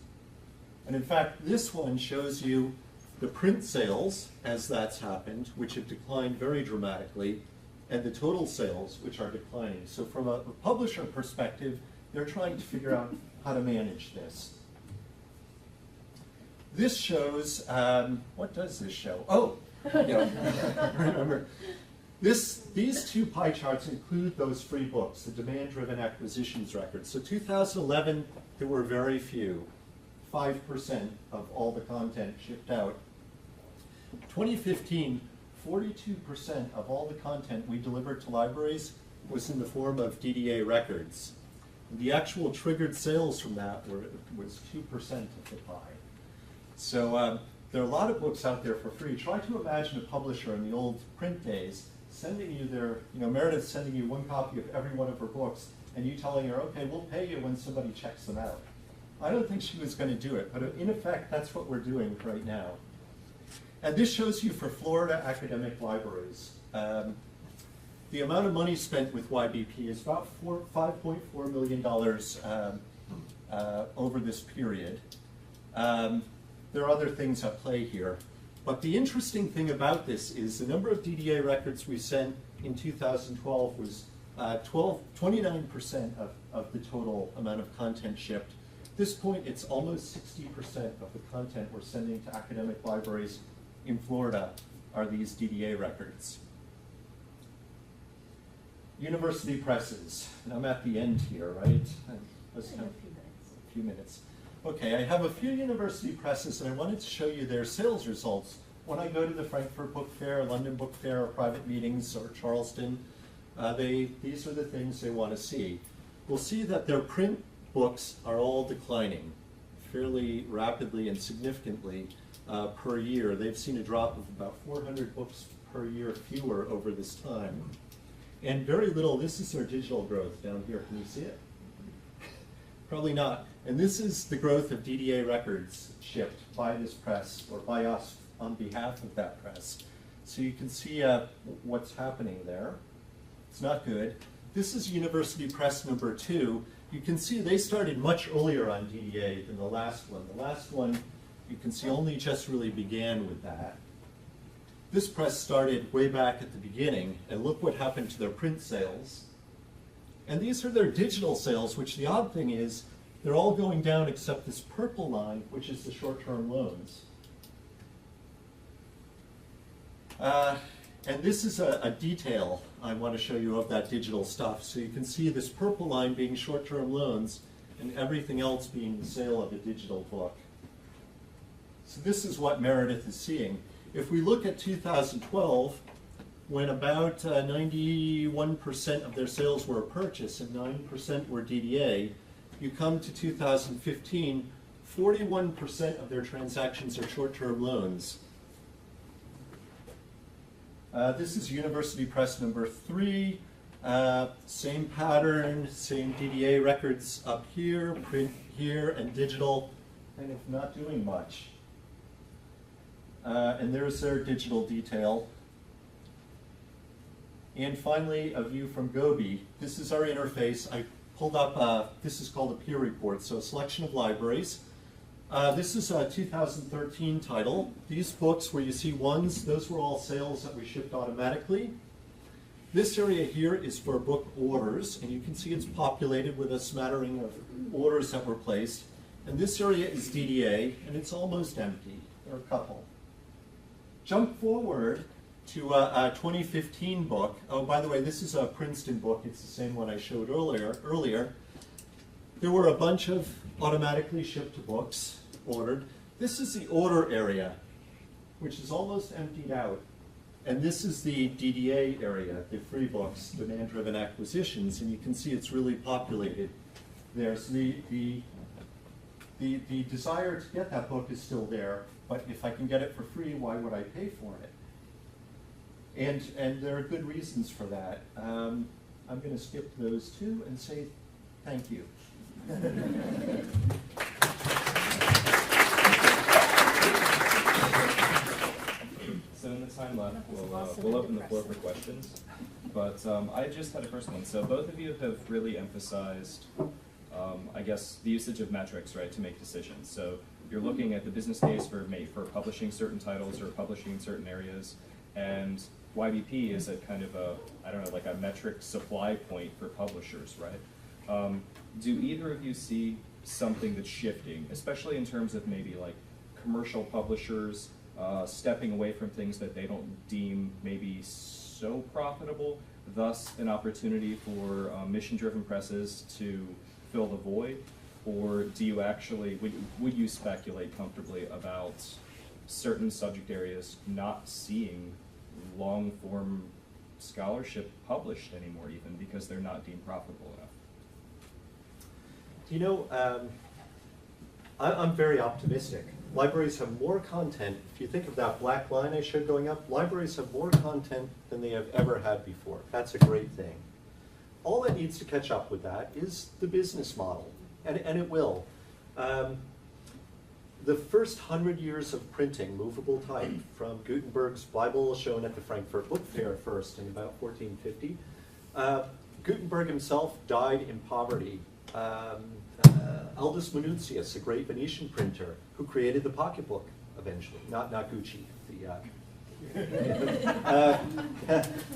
And in fact, this one shows you the print sales as that's happened, which have declined very dramatically, and the total sales, which are declining. So from a publisher perspective, they're trying to figure out how to manage this. This shows, what does this show? Oh, yeah, remember. These two pie charts include those free books, the demand-driven acquisitions records. So 2011, there were very few, 5% of all the content shipped out. 2015, 42% of all the content we delivered to libraries was in the form of DDA records. The actual triggered sales from that was 2% of the pie. So there are a lot of books out there for free. Try to imagine a publisher in the old print days sending you their, Meredith sending you one copy of every one of her books, and you telling her, okay, we'll pay you when somebody checks them out. I don't think she was going to do it, but in effect, that's what we're doing right now. And this shows you for Florida academic libraries. The amount of money spent with YBP is about $5.4 million over this period. There are other things at play here. But the interesting thing about this is the number of DDA records we sent in 2012 was 29% of the total amount of content shipped. this point, it's almost 60% of the content we're sending to academic libraries in Florida are these DDA records. University presses, and I'm at the end here, right? Let's have a few minutes. Okay, I have a few university presses, and I wanted to show you their sales results. When I go to the Frankfurt Book Fair, London Book Fair, or private meetings, or Charleston, these are the things they want to see. We'll see that their print books are all declining fairly rapidly and significantly per year. They've seen a drop of about 400 books per year fewer over this time. And very little, this is their digital growth down here. Can you see it? Probably not. And this is the growth of DDA records shipped by this press, or by us on behalf of that press. So you can see what's happening there. It's not good. This is University Press number 2. You can see they started much earlier on DDA than the last one. The last one, you can see, only just really began with that. This press started way back at the beginning, and look what happened to their print sales. And these are their digital sales, which the odd thing is, they're all going down except this purple line, which is the short-term loans. And this is a detail I want to show you of that digital stuff. So you can see this purple line being short-term loans and everything else being the sale of a digital book. So this is what Meredith is seeing. If we look at 2012, when about 91% of their sales were a purchase and 9% were DDA, you come to 2015, 41% of their transactions are short-term loans. This is University Press number 3. Same pattern, same DDA records up here, print here, and digital, kind of not doing much. And there's their digital detail. And finally, a view from Gobi. This is our interface. I pulled up, this is called a peer report, so a selection of libraries. This is a 2013 title. These books where you see ones, those were all sales that we shipped automatically. This area here is for book orders, and you can see it's populated with a smattering of orders that were placed. And this area is DDA, and it's almost empty. There are a couple. Jump forward to a 2015 book. Oh, by the way, this is a Princeton book. It's the same one I showed earlier. There were a bunch of automatically shipped books ordered. This is the order area, which is almost emptied out. And this is the DDA area, the free books, demand-driven acquisitions, and you can see it's really populated there. So the desire to get that book is still there, but if I can get it for free, why would I pay for it? And there are good reasons for that. I'm going to skip those two and say thank you. So in the time left, we'll open the floor for questions. But I just had a first one. So both of you have really emphasized, I guess, the usage of metrics, right, to make decisions. So you're looking at the business case for publishing certain titles or publishing in certain areas, and YBP is at kind of a, I don't know, like a metric supply point for publishers, right? Do either of you see something that's shifting, especially in terms of maybe like commercial publishers stepping away from things that they don't deem maybe so profitable, thus an opportunity for mission-driven presses to fill the void? Or do you actually, would you speculate comfortably about certain subject areas not seeing long-form scholarship published anymore, even because they're not deemed profitable enough? You know, I'm very optimistic. Libraries have more content. If you think of that black line I showed going up, libraries have more content than they have ever had before. That's a great thing. All that needs to catch up with that is the business model, and it will. The first 100 years of printing, movable type, from Gutenberg's Bible shown at the Frankfurt Book Fair first in about 1450. Gutenberg himself died in poverty. Aldus Manutius, a great Venetian printer, who created the pocketbook eventually, not Gucci,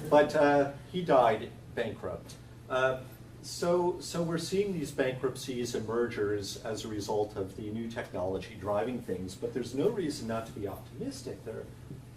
but he died bankrupt. So we're seeing these bankruptcies and mergers as a result of the new technology driving things, but there's no reason not to be optimistic. There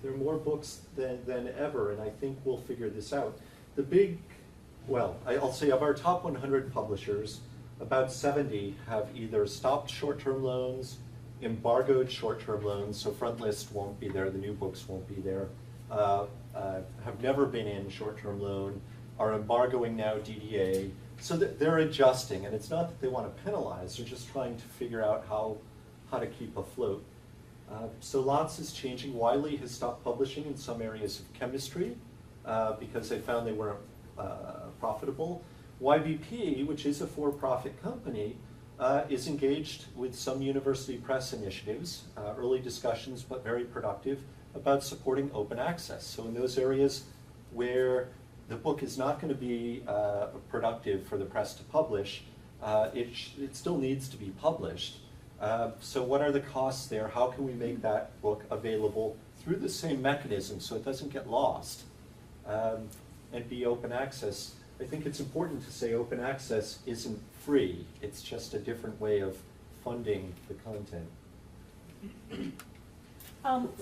are more books than ever, and I think we'll figure this out. I'll say of our top 100 publishers, about 70 have either stopped short-term loans, embargoed short-term loans, so front list won't be there, the new books won't be there, have never been in short-term loan, are embargoing now DDA. So they're adjusting, and it's not that they want to penalize, they're just trying to figure out how to keep afloat. So lots is changing. Wiley has stopped publishing in some areas of chemistry because they found they weren't profitable. YBP, which is a for-profit company, is engaged with some university press initiatives, early discussions but very productive, about supporting open access. So in those areas where the book is not going to be productive for the press to publish, it still needs to be published. So what are the costs there? How can we make that book available through the same mechanism so it doesn't get lost and be open access? I think it's important to say open access isn't free. It's just a different way of funding the content.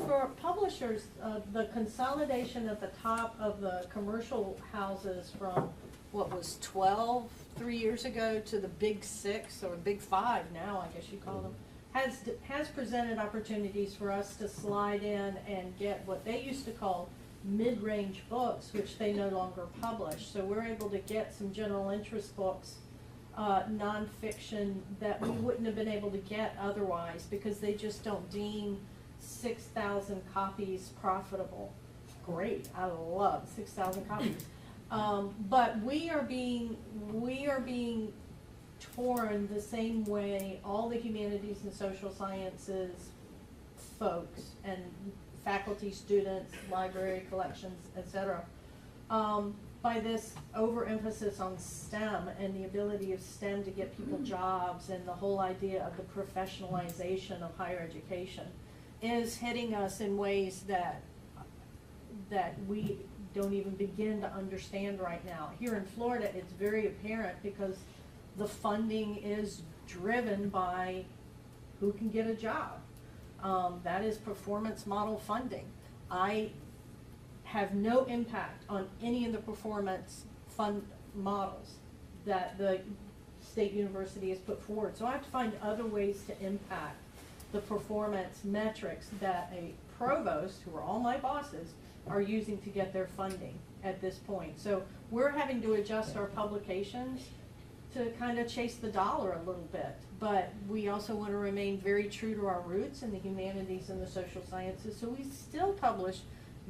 For publishers, the consolidation at the top of the commercial houses from what was 12 3 years ago to the big 6 or big 5 now, I guess you call them, has presented opportunities for us to slide in and get what they used to call mid-range books, which they no longer publish. So we're able to get some general interest books, nonfiction, that we wouldn't have been able to get otherwise because they just don't deem 6,000 copies profitable. Great, I love 6,000 copies. But we are being torn the same way all the humanities and social sciences folks and faculty, students, library collections, etc., by this overemphasis on STEM and the ability of STEM to get people jobs and the whole idea of the professionalization of higher education is hitting us in ways that we don't even begin to understand right now. Here in Florida, it's very apparent because the funding is driven by who can get a job. That is performance model funding. I have no impact on any of the performance fund models that the state university has put forward. So I have to find other ways to impact the performance metrics that a provost, who are all my bosses, are using to get their funding at this point. So we're having to adjust our publications to kind of chase the dollar a little bit, but we also want to remain very true to our roots in the humanities and the social sciences. So we still publish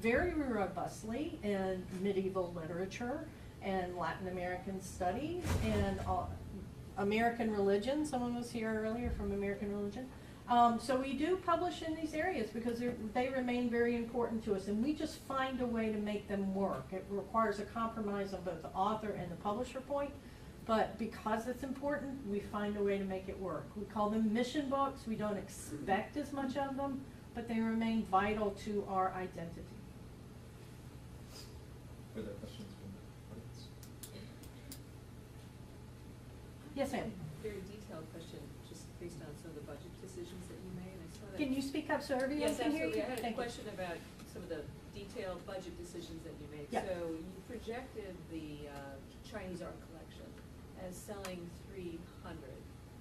very robustly in medieval literature and Latin American studies and American religion. Someone was here earlier from American religion. So we do publish in these areas because they remain very important to us, and we just find a way to make them work. It requires a compromise on both the author and the publisher point, but because it's important, we find a way to make it work. We call them mission books. We don't expect as much of them, but they remain vital to our identity. Further questions from the audience? Yes, ma'am. Very detailed question, just based on some of the budget decisions that you made. I saw that. Can you speak up so everyone Yes, can hear you? absolutely. I had a Thank you. question about some of the detailed budget decisions that you made. Yeah. So you projected the Chinese art collection as selling 300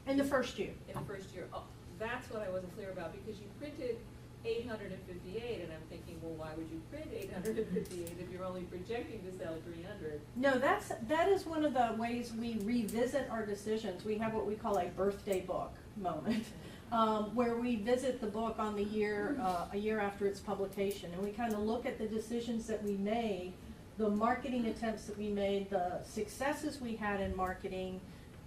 In the first year. in the first year. Oh, that's what I wasn't clear about, because you printed 858, and I'm thinking, well, why would you print 858 if you're only projecting to sell 300? No, that is one of the ways we revisit our decisions. We have what we call a birthday book moment, where we visit the book on the year, a year after its publication, and we kind of look at the decisions that we made, the marketing attempts that we made, the successes we had in marketing,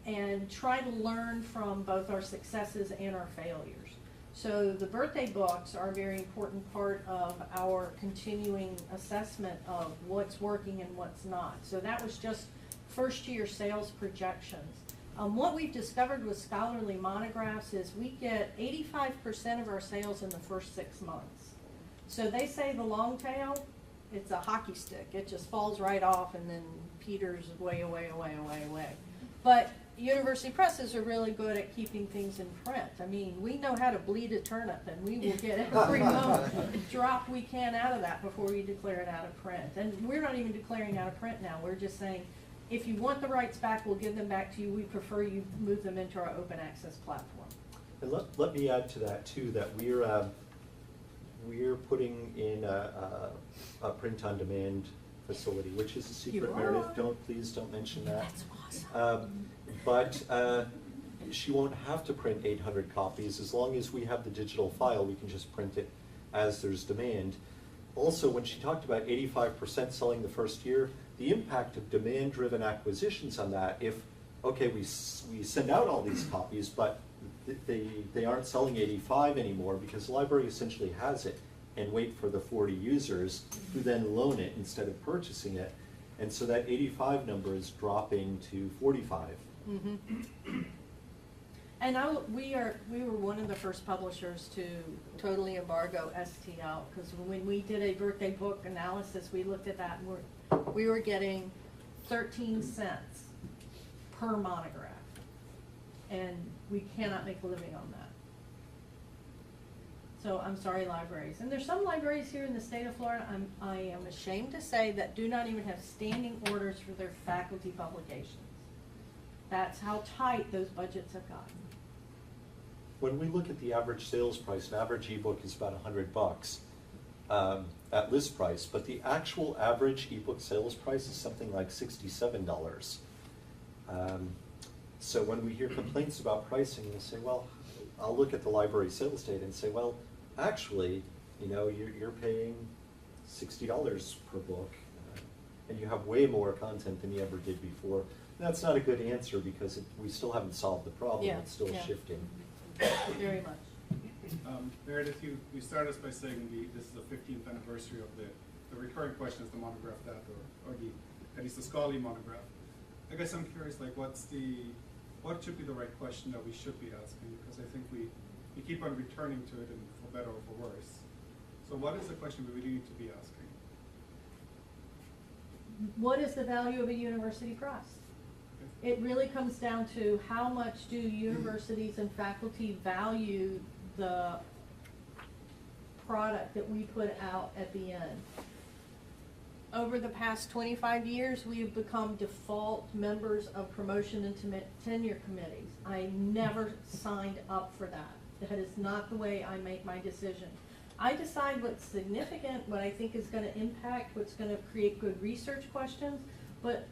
and try to learn from both our successes and our failures. So the birthday books are a very important part of our continuing assessment of what's working and what's not. So that was just first year sales projections. What we've discovered with scholarly monographs is we get 85% of our sales in the first 6 months. So they say the long tail, it's a hockey stick. It just falls right off and then peters way away. But university presses are really good at keeping things in print. I mean, we know how to bleed a turnip, and we will get every drop we can out of that before we declare it out of print. And we're not even declaring out of print now. We're just saying, if you want the rights back, we'll give them back to you. We prefer you move them into our open access platform. And let me add to that too, that we're putting in a print-on-demand facility, which is a secret, You Meredith. are. Please don't mention that. That's awesome. But she won't have to print 800 copies. As long as we have the digital file, we can just print it as there's demand. Also, when she talked about 85% selling the first year, the impact of demand-driven acquisitions on that, if, okay, we send out all these copies, but they aren't selling 85 anymore because the library essentially has it and wait for the 40 users who then loan it instead of purchasing it. And so that 85 number is dropping to 45. Mm-hmm. And we were one of the first publishers to totally embargo STL, because when we did a birthday book analysis, we looked at that and we were getting 13 cents per monograph. And we cannot make a living on that. So I'm sorry, libraries. And there's some libraries here in the state of Florida, I am ashamed to say, that do not even have standing orders for their faculty publications. That's how tight those budgets have gotten. When we look at the average sales price, an average ebook is about $100 at list price, but the actual average ebook sales price is something like $67. So when we hear complaints about pricing, we say, well, I'll look at the library sales data and say, well, actually, you know, you're paying $60 per book, and you have way more content than you ever did before. That's not a good answer because we still haven't solved the problem. Yeah, It's still yeah. shifting. Very much. Meredith, you started us by saying this is the 15th anniversary of the recurring question is the monograph that, or at least the scholarly monograph. I guess I'm curious, like, what should be the right question that we should be asking? Because I think we keep on returning to it, and for better or for worse. So what is the question we really need to be asking? What is the value of a university press? It really comes down to how much do universities and faculty value the product that we put out at the end. Over the past 25 years, we have become default members of promotion and tenure committees. I never signed up for that. That is not the way I make my decision. I decide what's significant, what I think is going to impact, what's going to create good research questions, but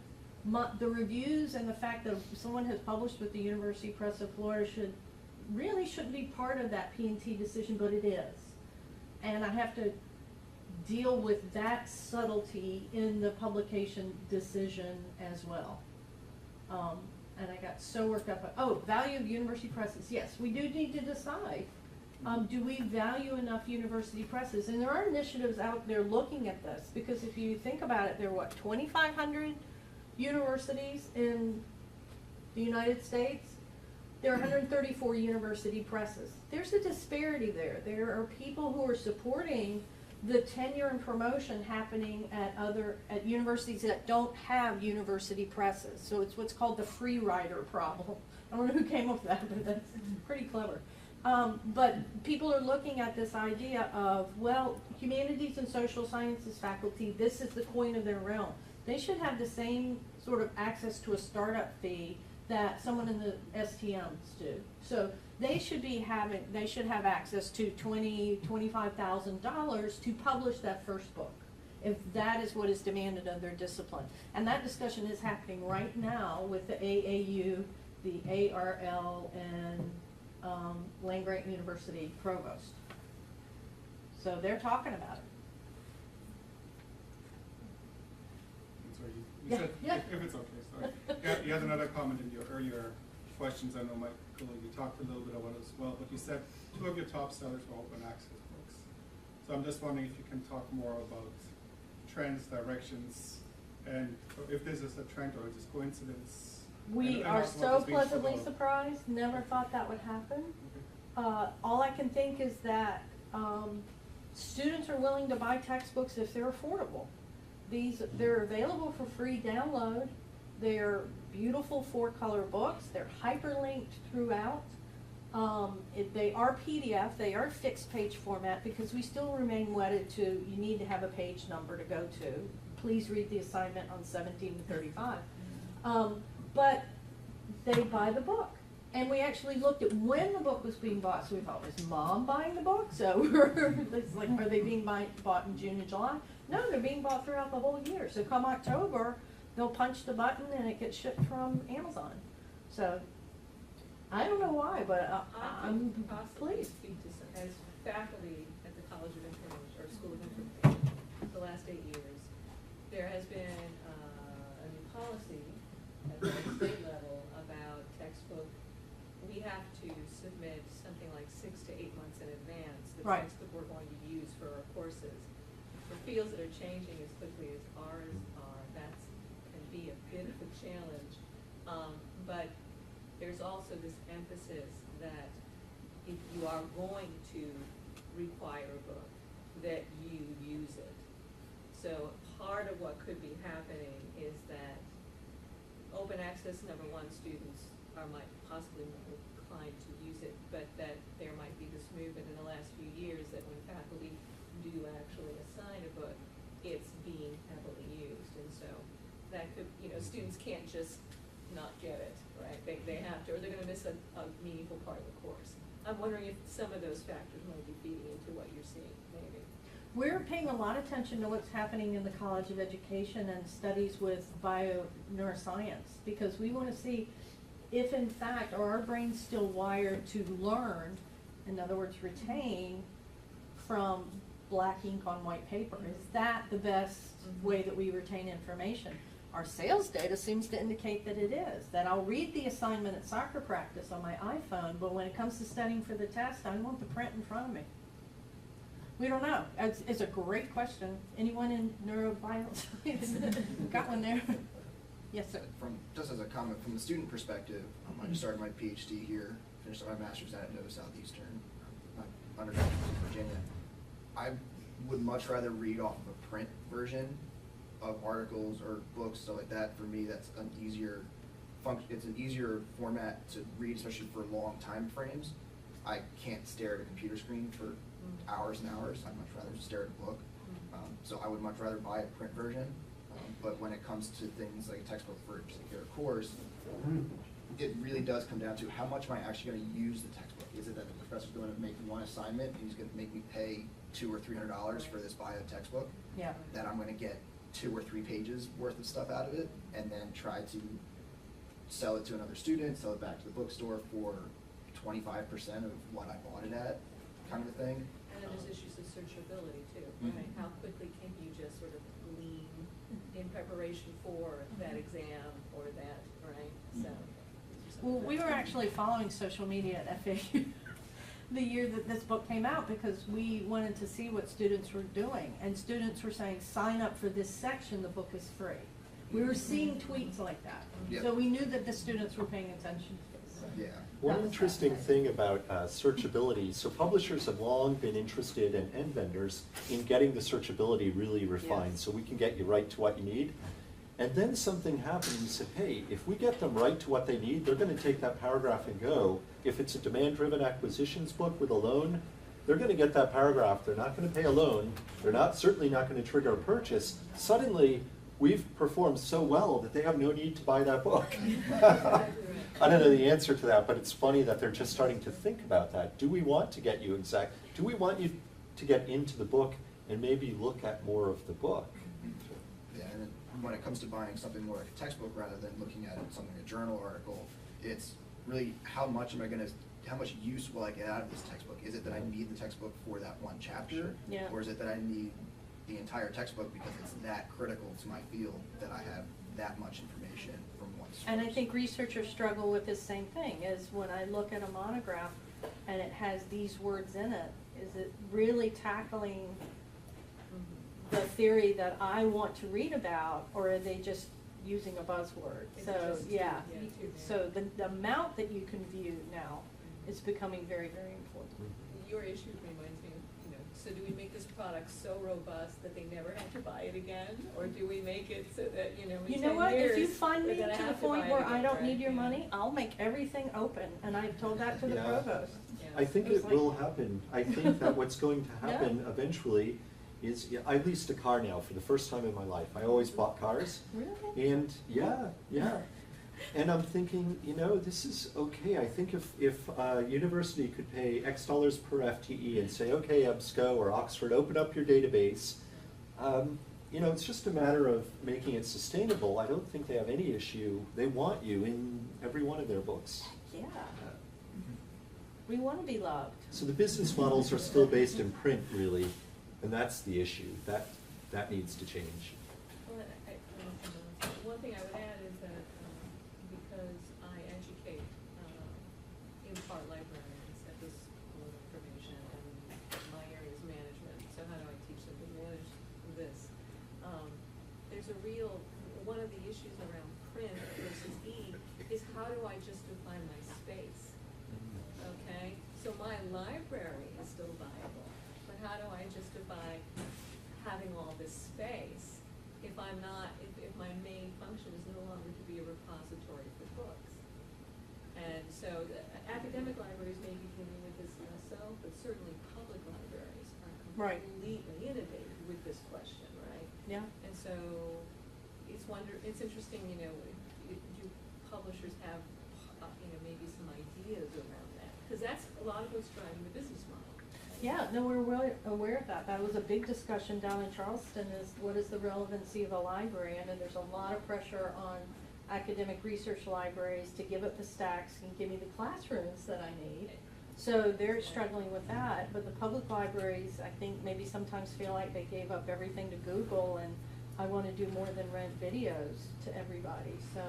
the reviews and the fact that someone has published with the University Press of Florida shouldn't be part of that P&T decision, but it is. And I have to deal with that subtlety in the publication decision as well. And I got so worked up. Value of university presses. Yes, we do need to decide. Do we value enough university presses? And there are initiatives out there looking at this, because if you think about it, there are 2,500 universities in the United States. There are 134 university presses. There's a disparity there. There are people who are supporting the tenure and promotion happening at universities that don't have university presses. So it's what's called the free rider problem. I don't know who came up with that, but that's pretty clever. But people are looking at this idea of, well, humanities and social sciences faculty, this is the coin of their realm. They should have the same sort of access to a startup fee that someone in the STMs do. So they should have access to $25,000 to publish that first book, if that is what is demanded of their discipline. And that discussion is happening right now with the AAU, the ARL, and Land-Grant University Provost. So they're talking about it. You said, Yeah. if it's okay, sorry. You had another comment in your earlier questions. I know my colleague, you talked a little bit about it as well, but you said 2 of your top sellers were open access books. So I'm just wondering if you can talk more about trends, directions, and if this is a trend or just coincidence. We and are also so what this means for pleasantly the- surprised, never thought that would happen. Okay. All I can think is that students are willing to buy textbooks if they're affordable. They're available for free download. They're beautiful 4-color books. They're hyperlinked throughout. They are PDF. They are fixed page format because we still remain wedded to you need to have a page number to go to. Please read the assignment on 17 to 35. But they buy the book. And we actually looked at when the book was being bought. So we thought, was Mom buying the book? So it's like, are they being bought in June and July? No, they're being bought throughout the whole year. So come October, they'll punch the button and it gets shipped from Amazon. So I don't know why, but I'm pleased. Speak to some, as faculty at the College of Information, or School of Information, the last 8 years, there has been a new policy at the state level about textbook. We have to submit something like 6 to 8 months in advance the Right. textbook we're going to use for our courses. For fields that are changing as quickly as ours are, that can be a bit of a challenge. But there's also this emphasis that if you are going to require a book, that you use it. So part of what could be happening is that open access, number one, students might possibly more inclined to use it, but that there might be this movement in the last few years that when faculty do actually assign a book, it's being heavily used. And so that could, students can't just not get it, right? They have to, or they're going to miss a meaningful part of the course. I'm wondering if some of those factors might be feeding into what you're seeing, maybe. We're paying a lot of attention to what's happening in the College of Education and studies with bio-neuroscience because we want to see if in fact are our brains still wired to learn, in other words retain, from black ink on white paper. Is that the best way that we retain information? Our sales data seems to indicate that it is, that I'll read the assignment at soccer practice on my iPhone, but when it comes to studying for the test, I want the print in front of me. We don't know. It's a great question. Anyone in neurobiology? Got one there? Yes, sir. Just as a comment, from the student perspective, I just started my PhD here, finished my master's at Nova Southeastern, my undergraduate in Virginia. I would much rather read off of a print version of articles or books, stuff like that. For me, that's an easier function. It's an easier format to read, especially for long time frames. I can't stare at a computer screen for hours and hours. I'd much rather stare at a book. So I would much rather buy a print version. But when it comes to things like a textbook for a particular course, it really does come down to how much am I actually going to use the textbook? Is it that the professor's going to make one assignment and he's going to make me pay $200 or $300 for this bio textbook? Yeah. That I'm going to get 2 or 3 pages worth of stuff out of it, and then try to sell it to another student, sell it back to the bookstore for 25% of what I bought it at, kind of a thing. And then there's issues of searchability too, right? How quickly can you just sort of glean in preparation for that exam or that, right? So. Well, we were actually following social media at FSU the year that this book came out because we wanted to see what students were doing. And students were saying, sign up for this section, the book is free. We were seeing tweets like that. Yep. So we knew that the students were paying attention to this. So Yeah. One that was interesting fascinating. thing about searchability, so publishers have long been interested, and vendors, in getting the searchability really refined, Yes. so we can get you right to what you need. And then something happened, we said, hey, if we get them right to what they need, they're gonna take that paragraph and go. If it's a demand-driven acquisitions book with a loan, they're gonna get that paragraph, they're not gonna pay a loan, they're certainly not gonna trigger a purchase. Suddenly, we've performed so well that they have no need to buy that book. I don't know the answer to that, but it's funny that they're just starting to think about that. Do we want to get you do we want you to get into the book and maybe look at more of the book? Yeah, and then when it comes to buying something more like a textbook rather than looking at something, a journal article, it's really how much use will I get out of this textbook? Is it that I need the textbook for that one chapter? Sure. Yeah. Or is it that I need the entire textbook because it's that critical to my field that I have that much information from one source? And I think researchers struggle with this same thing, is when I look at a monograph and it has these words in it, is it really tackling the theory that I want to read about, or are they just using a buzzword? It's So, just yeah, too so the amount that you can view now is becoming very, very important. Your issue reminds me of, So do we make this product so robust that they never have to buy it again? Or do we make it so that, in You 10 know what, if you years, fund me they're to gonna the have to buy point it where I again, don't right? need your Yeah. money, I'll make everything open, and I've told that to the Yeah. provost. Yeah. I think It was it like- will happen. I think that what's going to happen eventually is, yeah, I leased a car now for the first time in my life. I always bought cars. Really? And yeah. And I'm thinking, this is okay. I think if a university could pay X dollars per FTE and say, okay, EBSCO or Oxford, open up your database, it's just a matter of making it sustainable. I don't think they have any issue. They want you in every one of their books. Yeah. We want to be loved. So the business models are still based in print, really, and that's the issue. That needs to change. Well, one thing I would add is that because I educate in part librarians at this School of Information, and my area is management, so how do I teach them to manage this? One of the issues around print versus is how do I justify my space? Okay, so my library is still viable, but how do I justify having all this space if I'm not, if my main function is no longer to be a repository for books? And so academic libraries may be dealing with this less so, but certainly public libraries are Right. completely inundated with this question, right? Yeah. And so it's interesting, do publishers have, maybe some ideas around that? Because that's a lot of what's driving the business model. Yeah, no, we're really aware of that. That was a big discussion down in Charleston, is what is the relevancy of a librarian? And there's a lot of pressure on academic research libraries to give up the stacks and give me the classrooms that I need. So they're struggling with that, but the public libraries, I think, maybe sometimes feel like they gave up everything to Google, and I want to do more than rent videos to everybody. So,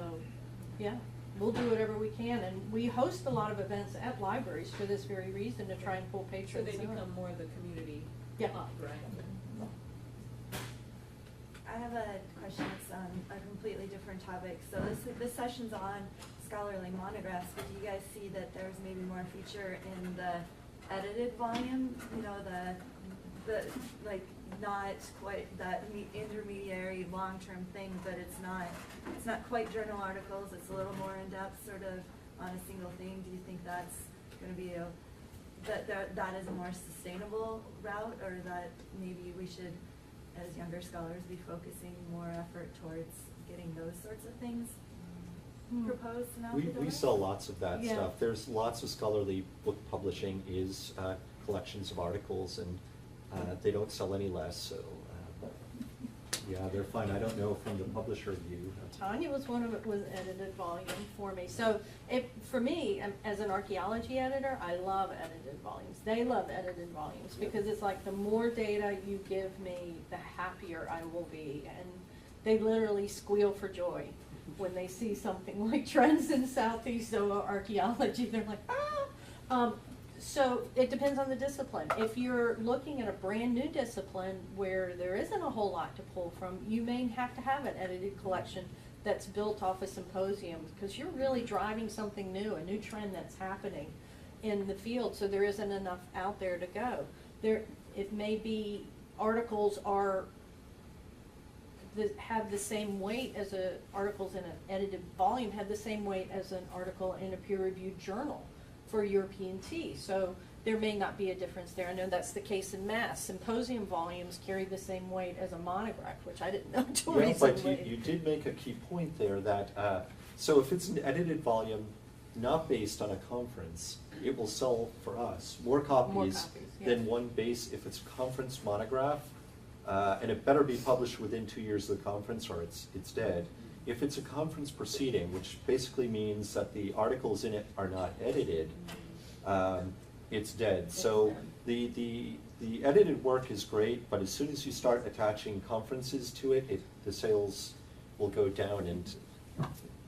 yeah, we'll do whatever we can, and we host a lot of events at libraries for this very reason, to try and pull So patrons they in. become more of the community Yeah. hub, right? I have a question that's on a completely different topic. So this session's on scholarly monographs, but do you guys see that there's maybe more feature in the edited volume? The like not quite that intermediary long-term thing, but it's not quite journal articles. It's a little more in-depth, sort of on a single thing. Do you think that's going to be that is a more sustainable route, or that maybe we should, as younger scholars, be focusing more effort towards getting those sorts of things proposed and out the door? We sell lots of that Yeah. stuff. There's lots of scholarly book publishing is collections of articles, and they don't sell any less, so yeah, they're fine. I don't know from the publisher view. Tanya was one of it, was edited volume for me. So for me, as an archaeology editor, I love edited volumes. They love edited volumes because it's like the more data you give me, the happier I will be. And they literally squeal for joy when they see something like Trends in Southeast Archaeology. They're like, ah! So it depends on the discipline. If you're looking at a brand new discipline where there isn't a whole lot to pull from, you may have to have an edited collection that's built off a symposium, because you're really driving something new, a new trend that's happening in the field, so there isn't enough out there to go. It may be articles have the same weight as articles in an edited volume have the same weight as an article in a peer-reviewed journal for European tea. So there may not be a difference there. I know that's the case in mass. Symposium volumes carry the same weight as a monograph, which I didn't know until Well, recently. but you did make a key point there that, so if it's an edited volume not based on a conference, it will sell for us more copies yeah. than one base if it's a conference monograph, and it better be published within 2 years of the conference or it's dead. If it's a conference proceeding, which basically means that the articles in it are not edited, it's dead. So the edited work is great, but as soon as you start attaching conferences to it, the sales will go down. And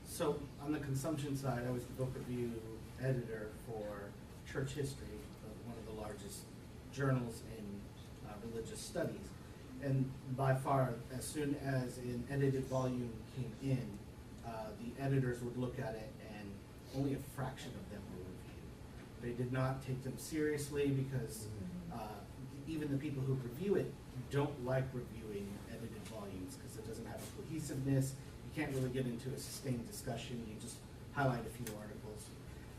so on the consumption side, I was the book review editor for Church History, one of the largest journals in religious studies. And by far, as soon as an edited volume came in, the editors would look at it and only a fraction of them were reviewed. They did not take them seriously because even the people who review it don't like reviewing edited volumes because it doesn't have a cohesiveness. You can't really get into a sustained discussion. You just highlight a few articles.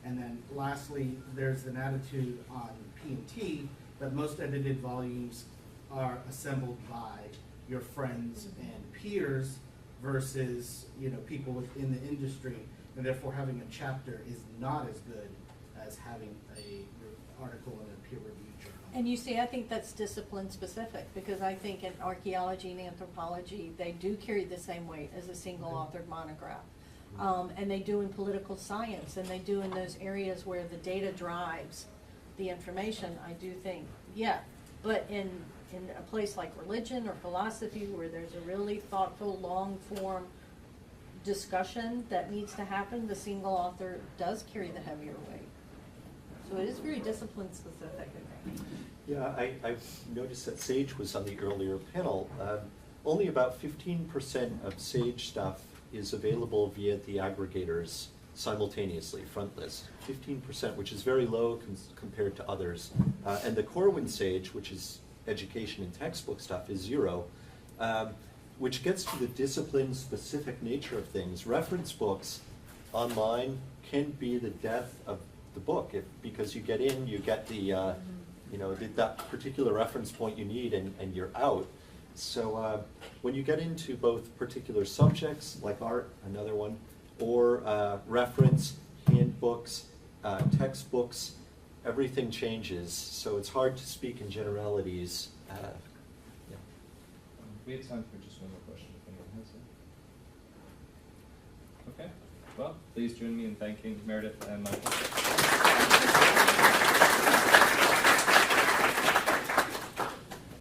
And then lastly, there's an attitude on P&T that most edited volumes are assembled by your friends and peers versus, you know, people within the industry, and therefore having a chapter is not as good as having a article in a peer-reviewed journal. And you see, I think that's discipline specific, because I think in archaeology and anthropology, they do carry the same weight as a single authored monograph. And they do in political science, and they do in those areas where the data drives the information, I do think, yeah. But in a place like religion or philosophy, where there's a really thoughtful, long-form discussion that needs to happen, the single author does carry the heavier weight. So it is very discipline specific, I think. Yeah, I've noticed that Sage was on the earlier panel. Only about 15% of Sage stuff is available via the aggregators simultaneously, front list. 15%, which is very low compared to others. And the Corwin Sage, which is education and textbook stuff, is 0, which gets to the discipline-specific nature of things. Reference books online can be the death of the book, because you get in, you get the, you know, that particular reference point you need, and you're out. So when you get into both particular subjects, like art, another one, or reference, handbooks, textbooks, everything changes. So it's hard to speak in generalities. Yeah. We have time for just one more question if anyone has it. Okay. Well, please join me in thanking Meredith and Michael.